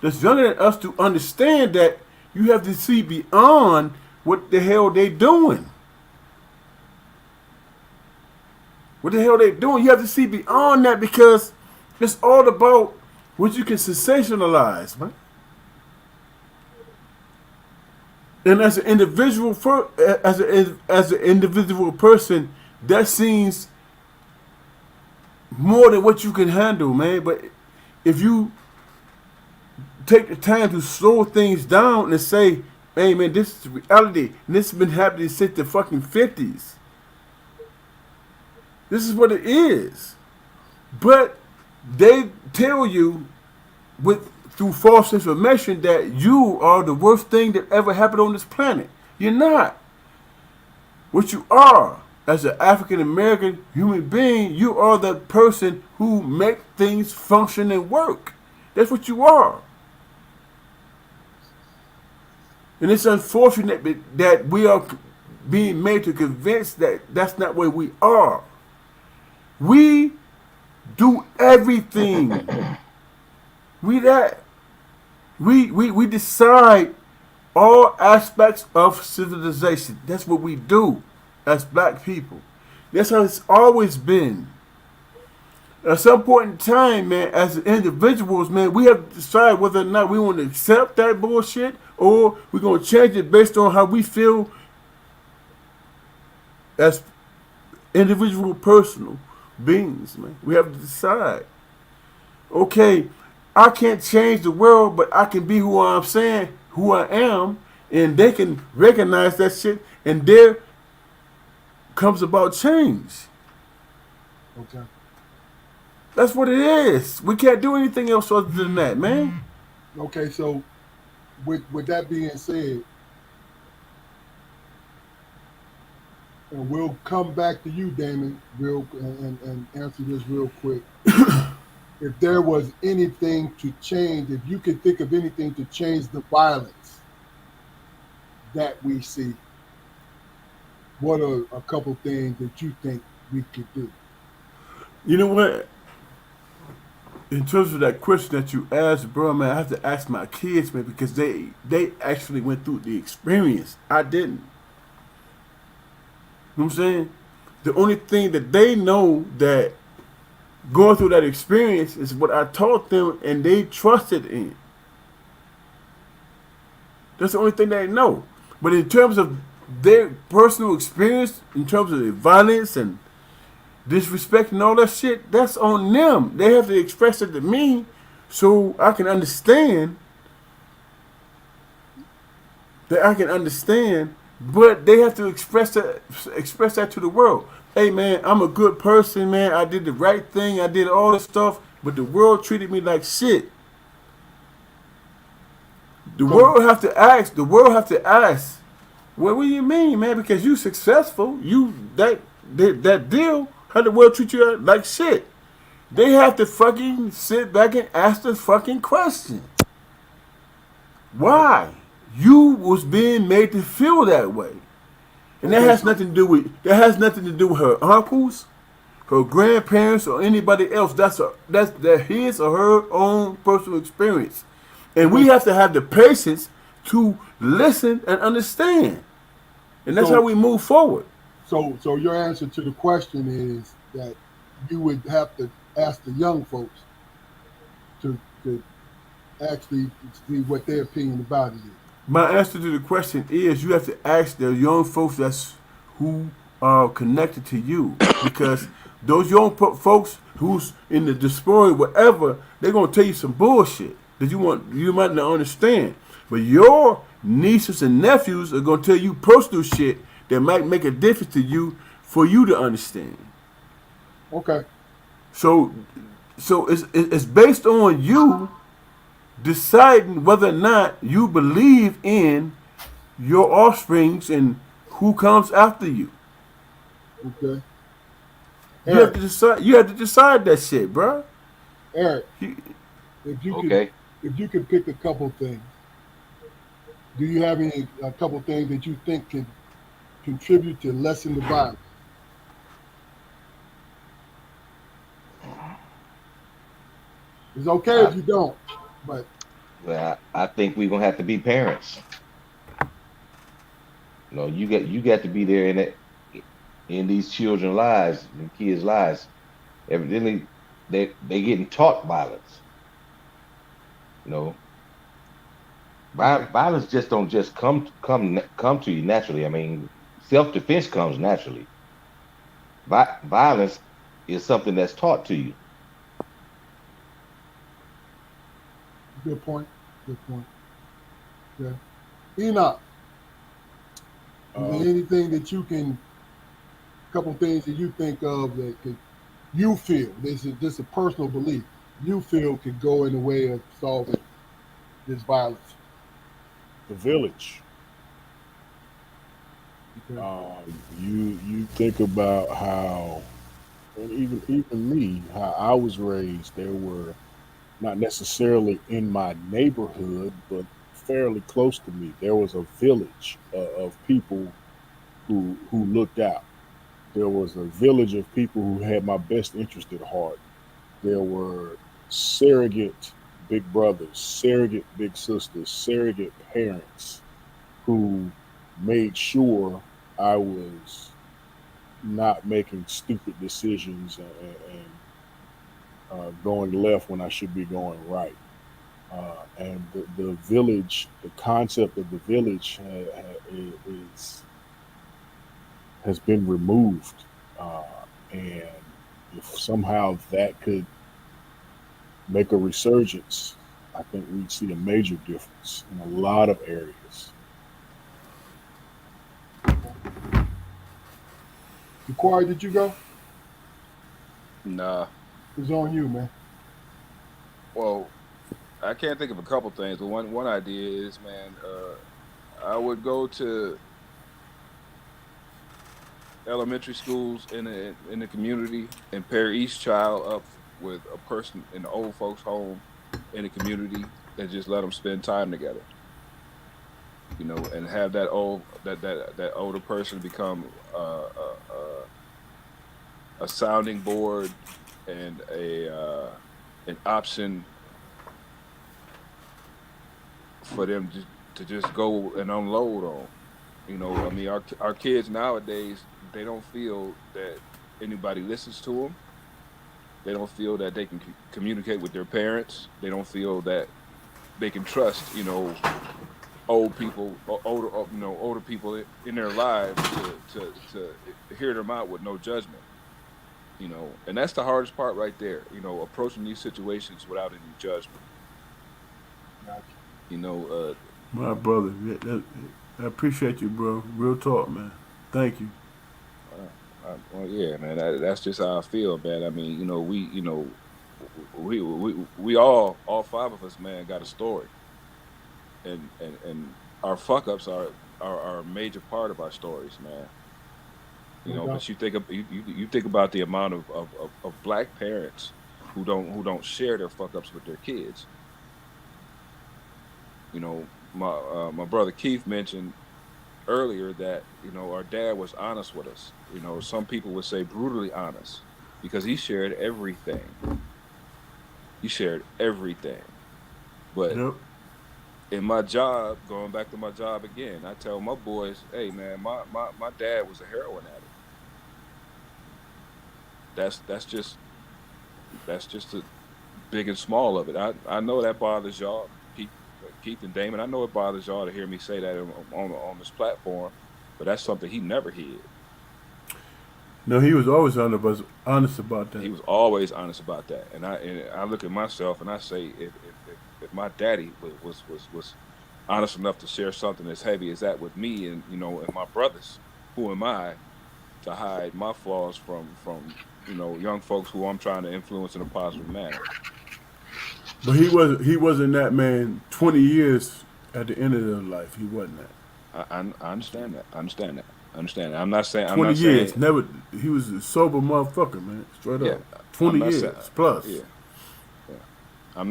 that's younger than us to understand that you have to see beyond what the hell they doing. What the hell they doing? You have to see beyond that because it's all about what you can sensationalize, man. And as an individual, as an individual person, that seems more than what you can handle, man. But if you take the time to slow things down and say, "Hey, man, this is reality, and this has been happening since the fucking 50s. This is what it is." But they tell you through false information that you are the worst thing that ever happened on this planet. You're not. What you are, as an African American human being, you are the person who make things function and work. That's what you are. And it's unfortunate that we are being made to convince that that's not where we are. We do everything. We decide all aspects of civilization. That's what we do as black people. That's how it's always been. At some point in time, man, as individuals, man, we have to decide whether or not we want to accept that bullshit or we're going to change it based on how we feel as individual personal beings, man. We have to decide. Okay, I can't change the world, but I can be who I am, and they can recognize that shit, and there comes about change. okay. That's what it is. We can't do anything else other than that, man. Okay, so with that being said, and we'll come back to you, Damon, and answer this real quick. If there was anything to change, if you could think of anything to change the violence that we see, what are a couple things that you think we could do? You know what? In terms of that question that you asked, bro, man, I have to ask my kids, man, because they actually went through the experience. I didn't. You know what I'm saying? The only thing that they know that going through that experience is what I taught them and they trusted in. That's the only thing they know. But in terms of their personal experience, in terms of the violence and disrespect and all that shit, that's on them. They have to express it to me So I can understand but they have to express that to the world. Hey man, I'm a good person, man. I did the right thing. I did all this stuff, but the world treated me like shit. The So world have to ask. The world have to ask. What do you mean, man? Because you successful, that deal. How the world treat you like shit? They have to fucking sit back and ask the fucking question. Why? You was being made to feel that way. And that okay, has so nothing to do with her uncles, her grandparents, or anybody else. That's his or her own personal experience. And we okay, have to have the patience to listen and understand. And that's how so we move forward. so your answer to the question is that you would have to ask the young folks to actually see what their opinion about it is. My answer to the question is you have to ask the young folks that's who are connected to you, because those folks who's in the diaspora, whatever, they're gonna tell you some bullshit that you might not understand. But your nieces and nephews are gonna tell you personal shit that might make a difference to you for you to understand. Okay, So, it's based on you deciding whether or not you believe in your offsprings and who comes after you. okay. You have Eric, to decide. You have to decide that shit, bro. Eric, You, if you could Okay. if you could pick a couple things, do you have a couple things that you think can contribute to lessen the violence? It's okay I if you don't, but well, I think we're gonna have to be parents. You got to be there in these children's lives, in kids' lives. Evidently, they getting taught violence. You know, okay, violence just don't just come to you naturally. I mean, self defense comes naturally. Violence is something that's taught to you. good point. Good point. Okay. Enoch, is Uh, there anything that you can, couple things that you think of that could, you feel, this is just a personal belief, you feel could go in the way of solving this violence? the village. Okay. You think about how, and even me, how I was raised. There were not necessarily in my neighborhood, but fairly close to me. There was a village of people who looked out. There was a village of people who had my best interest at heart. There were surrogate big brothers, surrogate big sisters, surrogate parents who made sure I was not making stupid decisions and going left when I should be going right. And the village, the concept of the village is has been removed. Uh, and if somehow that could make a resurgence, I think we'd see a major difference in a lot of areas. Jaqari, did you go? Nah. It's on you, man. Well, I can't think of a couple things, but one idea is, man, I would go to elementary schools in the community and pair each child up with a person in the old folks' home in the community and just let them spend time together. And have that older person become a sounding board and a an option for them to just go and unload on. I mean, our kids nowadays, they don't feel that anybody listens to them. They don't feel that they can communicate with their parents. They don't feel that they can trust, old people, older people in their lives to hear them out with no judgment. And that's the hardest part right there. Approaching these situations without any judgment. Gotcha. My brother, I appreciate you, bro. Real talk, man. Thank you. Well, yeah, man. That's just how I feel, man. I mean, we all five of us, man, got a story, and our fuck ups are a major part of our stories, man. No doubt. But you think about the amount of black parents who don't share their fuck ups with their kids. My brother Keith mentioned earlier that our dad was honest with us. Some people would say brutally honest because he shared everything. He shared everything. But Yep. in my job, going back to my job again, I tell my boys, hey man, my dad was a heroin addict. That's just the big and small of it. I know that bothers y'all, Keith and Damon. I know it bothers y'all to hear me say that on this platform, but that's something he never hid. No, he was always honest about He that. was always honest about that. And I look at myself and I say, if my daddy was honest enough to share something as heavy as that with me and my brothers, who am I to hide my flaws from young folks who I'm trying to influence in a positive manner? But he wasn't that man 20 years at the end of their life. He wasn't that. I understand that. I understand that. I understand that. I'm not saying. I'm 20 not saying. years. Never. He was a sober motherfucker, man. Straight Yeah. up. I'm 20 not saying. years plus. Yeah. Yeah. I'm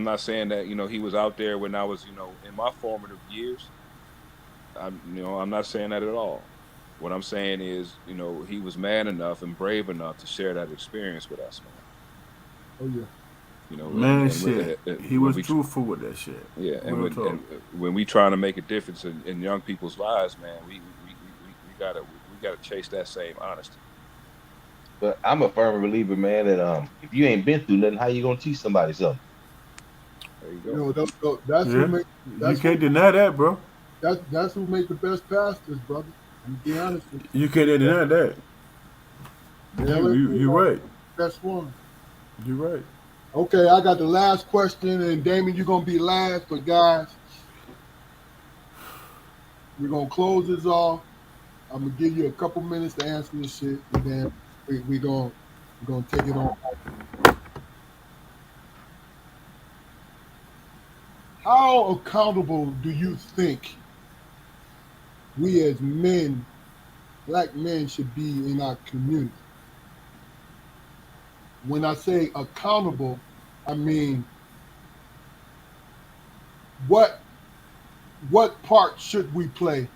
not saying that he was out there when I was in my formative years. I'm not saying that at all. What I'm saying is he was man enough and brave enough to share that experience with us, man. Oh yeah. Man, And shit. He when was we truthful with that shit. yeah, Real talk. when we trying to make a difference in young people's lives, man, we gotta chase that same honesty. But I'm a firm believer, man, that if you ain't been through nothing, how you gonna teach somebody something? There you go. That's who Yeah. make You that's who can't deny that, bro. that's who make the best pastors, brother. I'm be honest with You can't deny that. you. You, Hell, you, you're right. best one. You're right. Okay, I got the last question, and Damon, you're gonna be last, but guys, we're gonna close this off. I'm gonna give you a couple minutes to answer this shit, and then we're gonna take it on. How accountable do you think we as men, black men, should be in our community? When I say accountable, I mean what what part should we play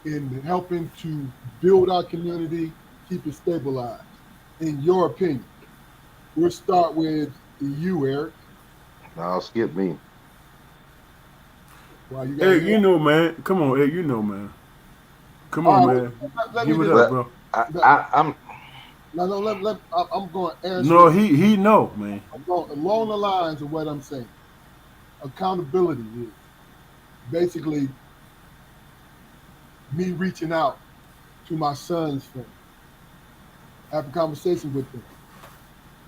in helping to build our community, keep it stabilized? In your opinion, we'll start with you, Eric. No, skip me. Wow, you got Hey, more. man. Come on, hey, man. Come All on, right, man. let me Give it just up, But bro. let, I'm no, I'm going to answer No, it. he know, man. I'm going along the lines of what I'm saying. Accountability is basically me reaching out to my son's friend, have a conversation with them.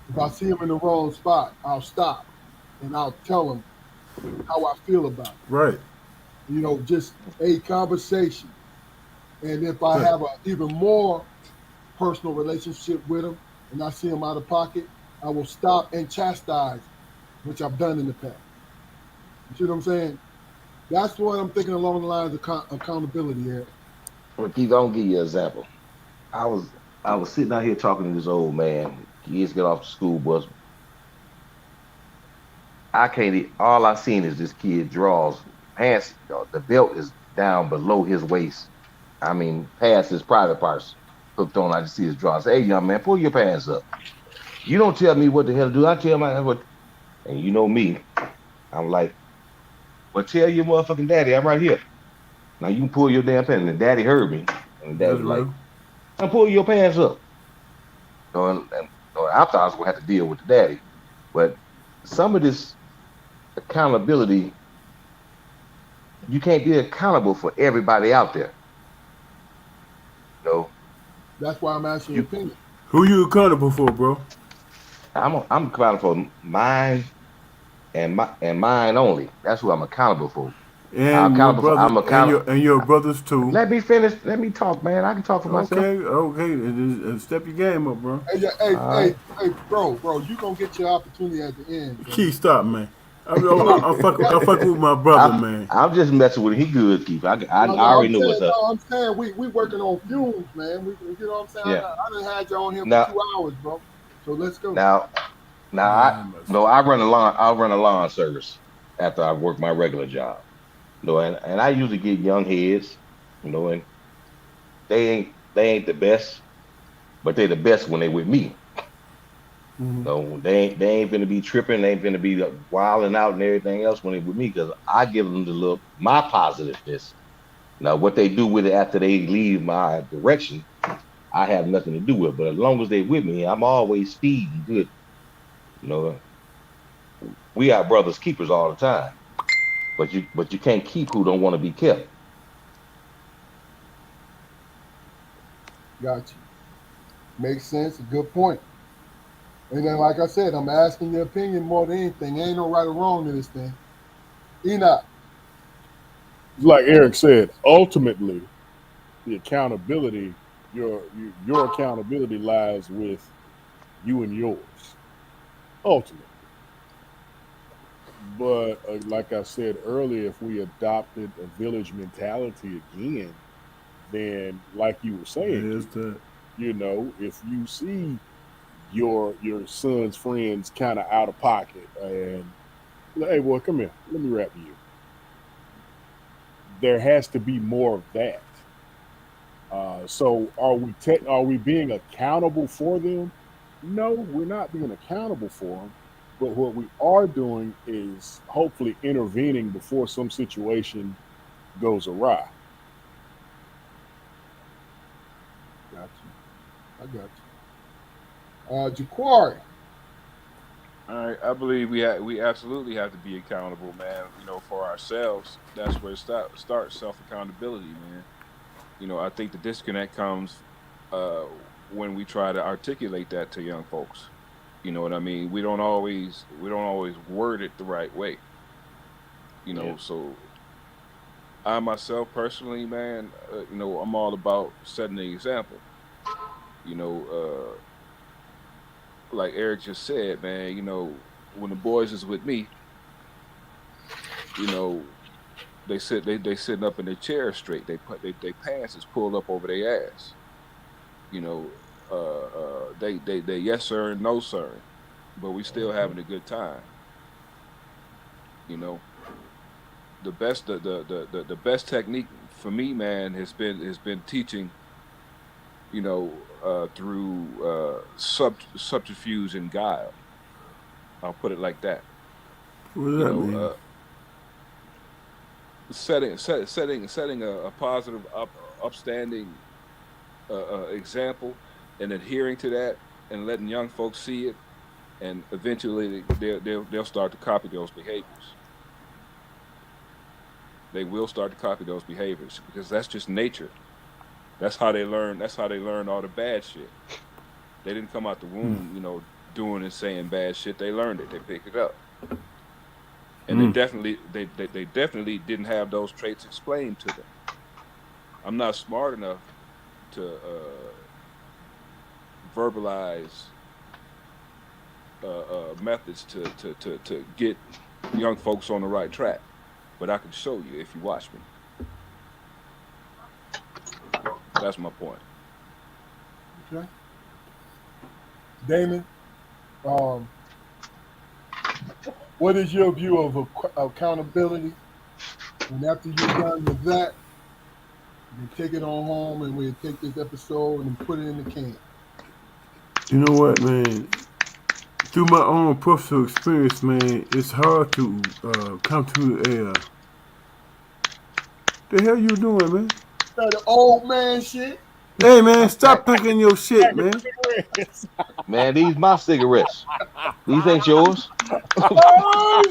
If I see him in the wrong spot, I'll stop and I'll tell him how I feel about Right. it. Just a conversation. And if I Right. have an even more personal relationship with him and I see him out of pocket, I will stop and chastise, which I've done in the past. You see what I'm saying? That's what I'm thinking along the lines of accountability here. Keith. I'll give you an example. I was I was sitting out here talking to this old man. Kids get off the school bus. I can't. All I seen is this kid draws pants. The belt is down below his waist. I mean, past his private parts hooked on. I just see his drawers. Hey, young man, pull your pants up. You don't tell me what the hell to do. I tell my what. And you know me. I'm like, well, tell your motherfucking daddy I'm right here. Now you can pull your damn pants. And the daddy heard me. And the daddy That's was like, real. now pull your pants up. I thought I was gonna have to deal with the daddy, but some of this accountability, you can't be accountable for everybody out there. You know, That's why I'm asking your You, opinion. Who you accountable for, bro? I'm accountable for mine and mine only. That's who I'm accountable for. I'm And your accountable for. brother I'm accountable. and your brothers too. Let me finish. Let me talk, man. I can talk for myself. Okay. Step your game up, bro. Hey, yeah, hey, All hey, right. hey, bro, you gonna get your opportunity at the end, Key, man. stop, man. Please. I'm fucking with my brother, I, man. I'm just messing with it. He good, Keith. I No, already I'm know saying, what's up. we working on fumes, man. You know what I'm saying? Yeah. I done had you on here for Now, 2 hours, bro. So let's go. now, now, Lord have mercy. I run a lawn. I run a lawn service after I work my regular job. And I usually get young heads. And they ain't the best, but they the best when they with me. Mhm. No, they ain't gonna be tripping. They ain't gonna be wilding out and everything else when they with me because I give them the look, my positiveness. Now, what they do with it after they leave my direction, I have nothing to do with. But as long as they with me, I'm always feeding good. You know, we are brothers keepers all the time. But you can't keep who don't want to be kept. Got you. Makes sense. A good point. And then, like I said, I'm asking your opinion more than anything. Ain't no right or wrong to this thing. Enoch. Like Eric said, ultimately, the accountability, your accountability lies with you and yours, ultimately. But like I said earlier, if we adopted a village mentality again, then like you were saying, There's Keith, that. if you see your son's friends kind of out of pocket and hey boy, come here, let me rap you. There has to be more of that. So are we being accountable for them? No, we're not being accountable for them. But what we are doing is hopefully intervening before some situation goes awry. Got you. I got you. Jaquari. All right, I believe we absolutely have to be accountable, man. For ourselves. That's where it starts self accountability, man. I think the disconnect comes uh, when we try to articulate that to young folks. You know what I mean? We don't always word it the right way. Yeah. So I myself personally, man, I'm all about setting the example. You know, like Eric just said, man. When the boys is with me, you know, they sitting up in their chairs straight. They pants is pulled up over their ass. You know, they yes sir and no sir, but we still having a good time. You know, the best technique for me, man, has been teaching. Through subterfuge and guile. I'll put it like that. What does You that know, mean? setting a positive, upstanding example, and adhering to that, and letting young folks see it, and eventually they'll start to copy those behaviors. They will start to copy those behaviors because that's just nature. That's how they learn. That's how they learn all the bad shit. They didn't come out the womb, doing and saying bad shit. They learned it. They picked it up, and Mm. they definitely didn't have those traits explained to them. I'm not smart enough to verbalize methods to get young folks on the right track, but I can show you if you watch me. That's my point. Okay. Damon. Um, what is your view of accountability? And after you're done with that, you take it on home and we'll take this episode and put it in the can. You know what, man? Through my own personal experience, man, it's hard to come to a. The hell you doing, man? That old man shit. Hey man, stop packing your shit, man. Man, these my cigarettes. These ain't yours. Oh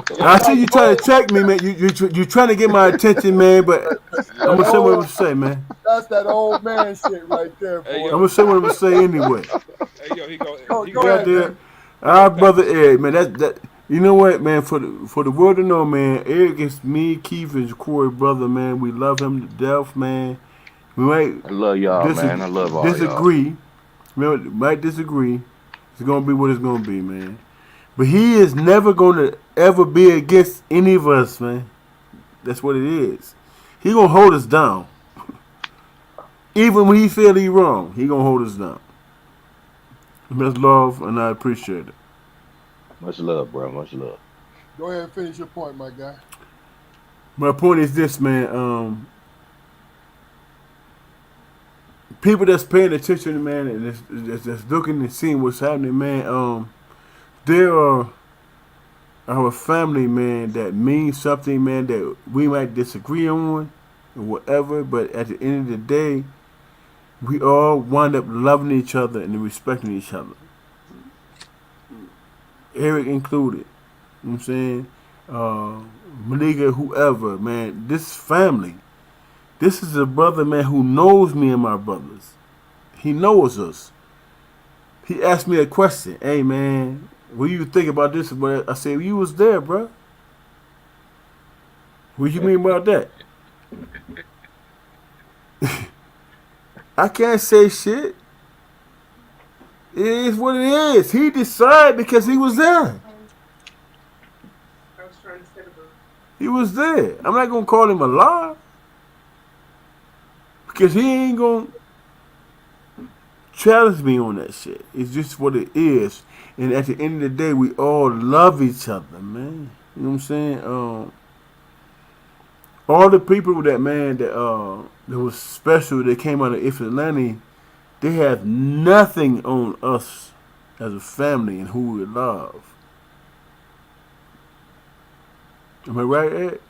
shit! I see you trying to check me, man. You trying to get my attention, man. But I'm gonna say what I'm gonna say, man. That's that old man shit right there, Hey, boy. I'm gonna say what I'm gonna say anyway. Hey, yo, he go. He Go go. ahead, Goddamn, man. our brother Eric, man. That you know what, man. For the world to know, man. Eric is me, Keith, and Corey, brother, man. We love him to death, man. We might I love y'all, man. I love all y'all. disagree. We might disagree. It's gonna be what it's gonna be, man. But he is never gonna ever be against any of us, man. That's what it is. He gonna hold us down. Even when he feel he wrong, he gonna hold us down. Much love, and I appreciate it. Much love, bro. Much love. Go ahead and finish your point, my guy. My point is this, man. People that's paying attention, man, and that's looking and seeing what's happening, man. There are our family, man, that means something, man, that we might disagree on or whatever, but at the end of the day, we all wind up loving each other and respecting each other. Eric included. You know what I'm saying? Maliga, whoever, man, this family. This is a brother, man, who knows me and my brothers. He knows us. He asked me a question. Hey, man, what do you think about this? But I said, you was there, bro. What you mean about that? I can't say shit. It is what it is. He decided because he was there. He was there. I'm not going to call him a lie. Because he ain't going to challenge me on that shit. It's just what it is. And at the end of the day, we all love each other, man. You know what I'm saying? All the people that, man, that was special that came out of Ypsilanti, they have nothing on us as a family and who we love. Am I right, Ed?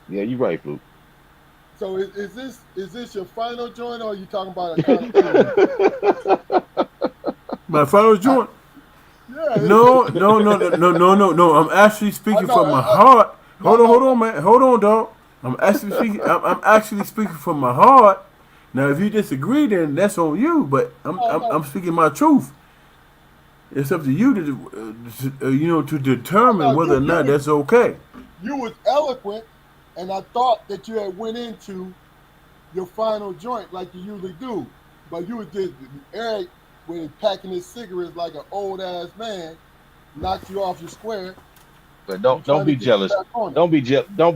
Yeah, you right, Fluke. So is this your final joint, or are you talking about a My final joint? Yeah. No. I'm actually speaking from my heart. Hold on, man. Hold on, dog. I'm actually speaking from my heart. Now, if you disagree, then that's on you. But I'm speaking my truth. It's up to you to determine whether or not that's okay. You was eloquent, and I thought that you had went into your final joint like you usually do, but you was just Eric, when he's packing his cigarettes like an old ass man, knocked you off your square. But don't be jealous. Don't be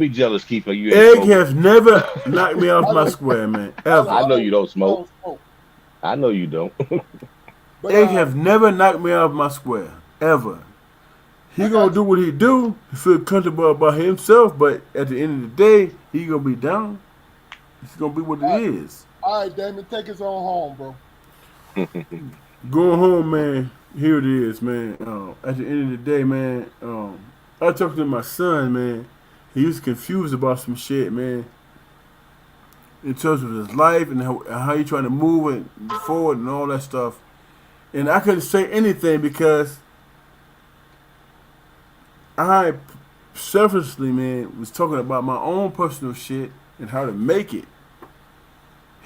jealous, Keeper. You ain't Egg smoking. has never knocked me off my square, man. Ever. I know you don't smoke. I know you don't. Egg have never knocked me off my square. Ever. He gonna do what he do. He feel comfortable about himself, but at the end of the day, he gonna be down. It's gonna be what it is. All right, Damon, take us on home, bro. Going home, man. Here it is, man. At the end of the day, man. I talked to my son, man. He was confused about some shit, man. In terms of his life and how he trying to move it forward and all that stuff. And I couldn't say anything because I selfishly, man, was talking about my own personal shit and how to make it.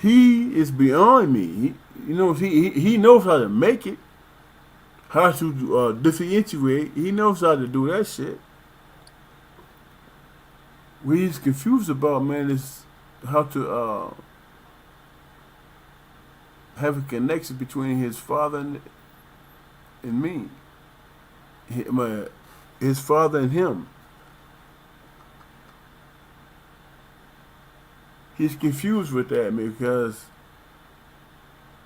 He is beyond me. He knows how to make it, how to differentiate. He knows how to do that shit. What he's confused about, man, is how to have a connection between his father and me. His father and him. He's confused with that, man, because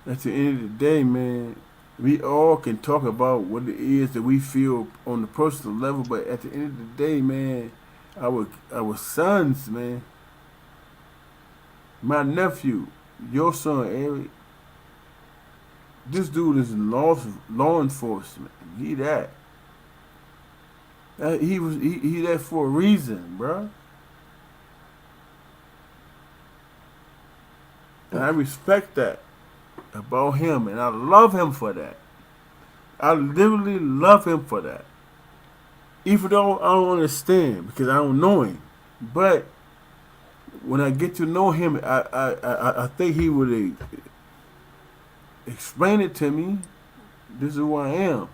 at the end of the day, man, we all can talk about what it is that we feel on the personal level, but at the end of the day, man, our sons, man, my nephew, your son, Eric, this dude is in law enforcement. He that. He that for a reason, bro. And I respect that about him, and I love him for that. I literally love him for that. Even though I don't understand because I don't know him, but when I get to know him, I think he would explain it to me. This is who I am.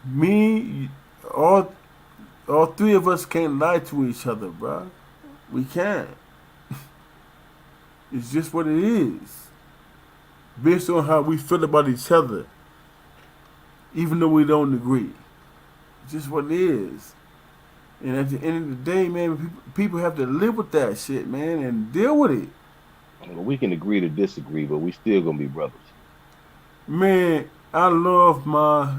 Me, all three of us can't lie to each other, bro. We can't. It's just what it is. Based on how we feel about each other, even though we don't agree. It's just what it is. And at the end of the day, man, people have to live with that shit, man, and deal with it. We can agree to disagree, but we still gonna be brothers. Man, I love my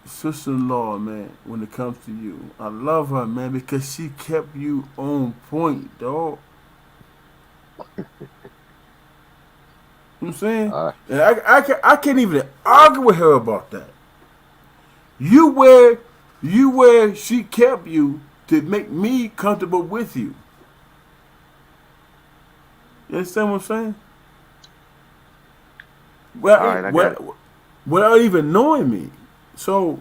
sister-in-law, man, when it comes to you. I love her, man, because she kept you on point, dog. You know what I'm saying? And I can't even argue with her about that. You where she kept you to make me comfortable with you. You understand what I'm saying? Well, without even knowing me. So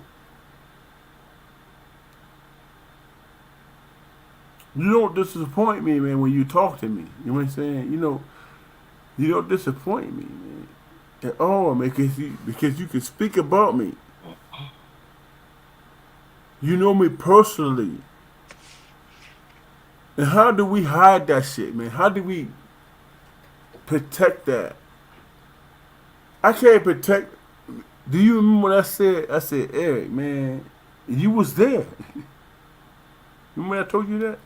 you don't disappoint me, man, when you talk to me. You know what I'm saying? You don't disappoint me, man, at all, man, because you can speak about me. You know me personally. And how do we hide that shit, man? How do we protect that? I can't protect. Do you remember what I said? I said, Eric, man, you was there. Remember I told you that?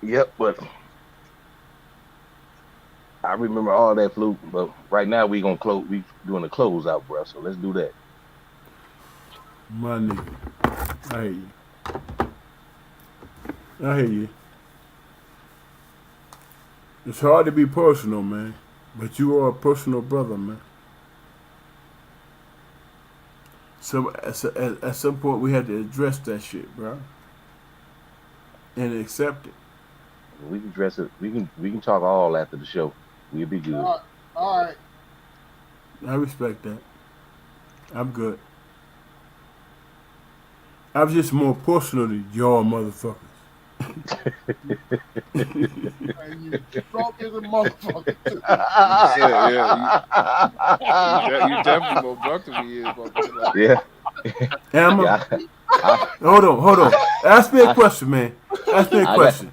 Yep, but I remember all that, Fluke. But right now we gonna close. We doing a closeout, bro. So let's do that. My nigga, I hear you. I hear you. It's hard to be personal, man, but you are a personal brother, man. So at some point we had to address that shit, bro, and accept it. We can address it. We can talk all after the show. We'll be good. All right. I respect that. I'm good. I'm just more personal than y'all motherfuckers. And you drunk as a motherfucker. You definitely more drunk than he is. Yeah. Am I? Hold on. Ask me a question, man. Ask me a question.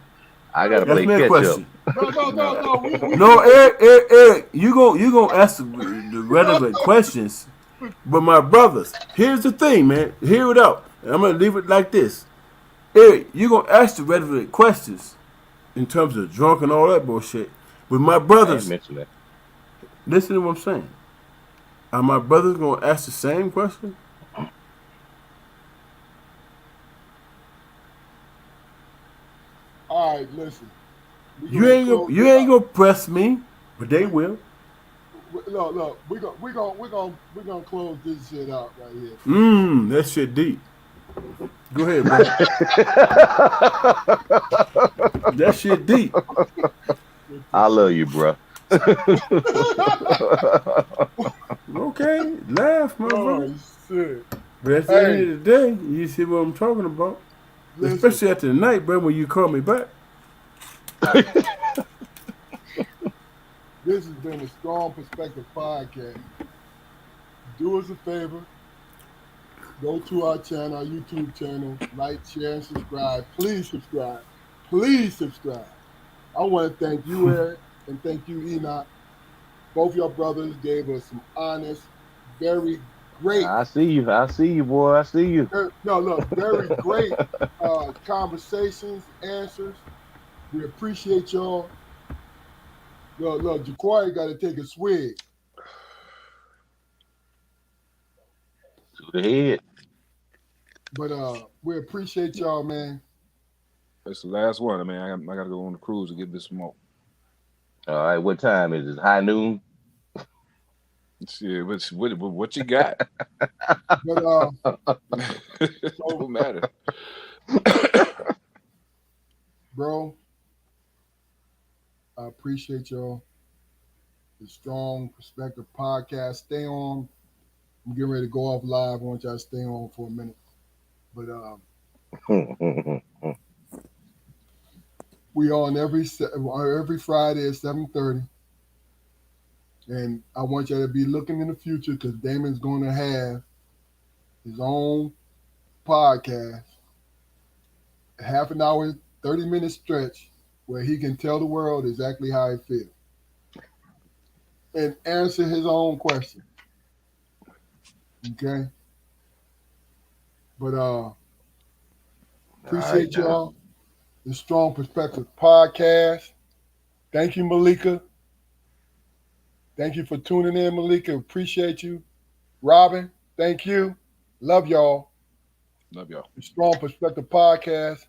I gotta play catch up. No, Eric, you gonna ask the relevant questions. But my brothers, here's the thing, man. Hear it out. I'm gonna leave it like this. Eric, you gonna ask the relevant questions in terms of drunk and all that bullshit. But my brothers, that. Listen to what I'm saying. Are my brothers gonna ask the same question? All right, listen. You ain't gonna press me, but they will. Look, we're gonna close this shit out right here. That shit deep. Go ahead, bro. That shit deep. I love you, bro. Okay, laugh, motherfucker. Shit. But at the end of the day, you see what I'm talking about. Listen. Especially after the night, bro, when you call me back. This has been a Strong Perspective podcast. Do us a favor. Go to our channel, our YouTube channel, like, share, and subscribe. Please subscribe. Please subscribe. I want to thank you, Eric, and thank you, Enoch. Both your brothers gave us some honest, very great. I see you, boy. I see you. Very great conversations, answers. We appreciate y'all. Look, Jaquari got to take a swig. To the head. But we appreciate y'all, man. That's the last one, man. I gotta go on the cruise and get this smoke. All right, what time is it? High noon? Shit, what you got? But Don't matter. bro, I appreciate y'all. The Strong Perspective Podcast. Stay on. I'm getting ready to go off live. I want y'all to stay on for a minute. But we on every Friday at 7:30. And I want y'all to be looking in the future because Damon's going to have his own podcast, a half an hour, 30-minute stretch where he can tell the world exactly how he feels and answer his own question. Okay? But appreciate y'all. The Strong Perspective Podcast. Thank you, Malika. Thank you for tuning in, Malika. Appreciate you. Robin, thank you. Love y'all. Love y'all. The Strong Perspective Podcast.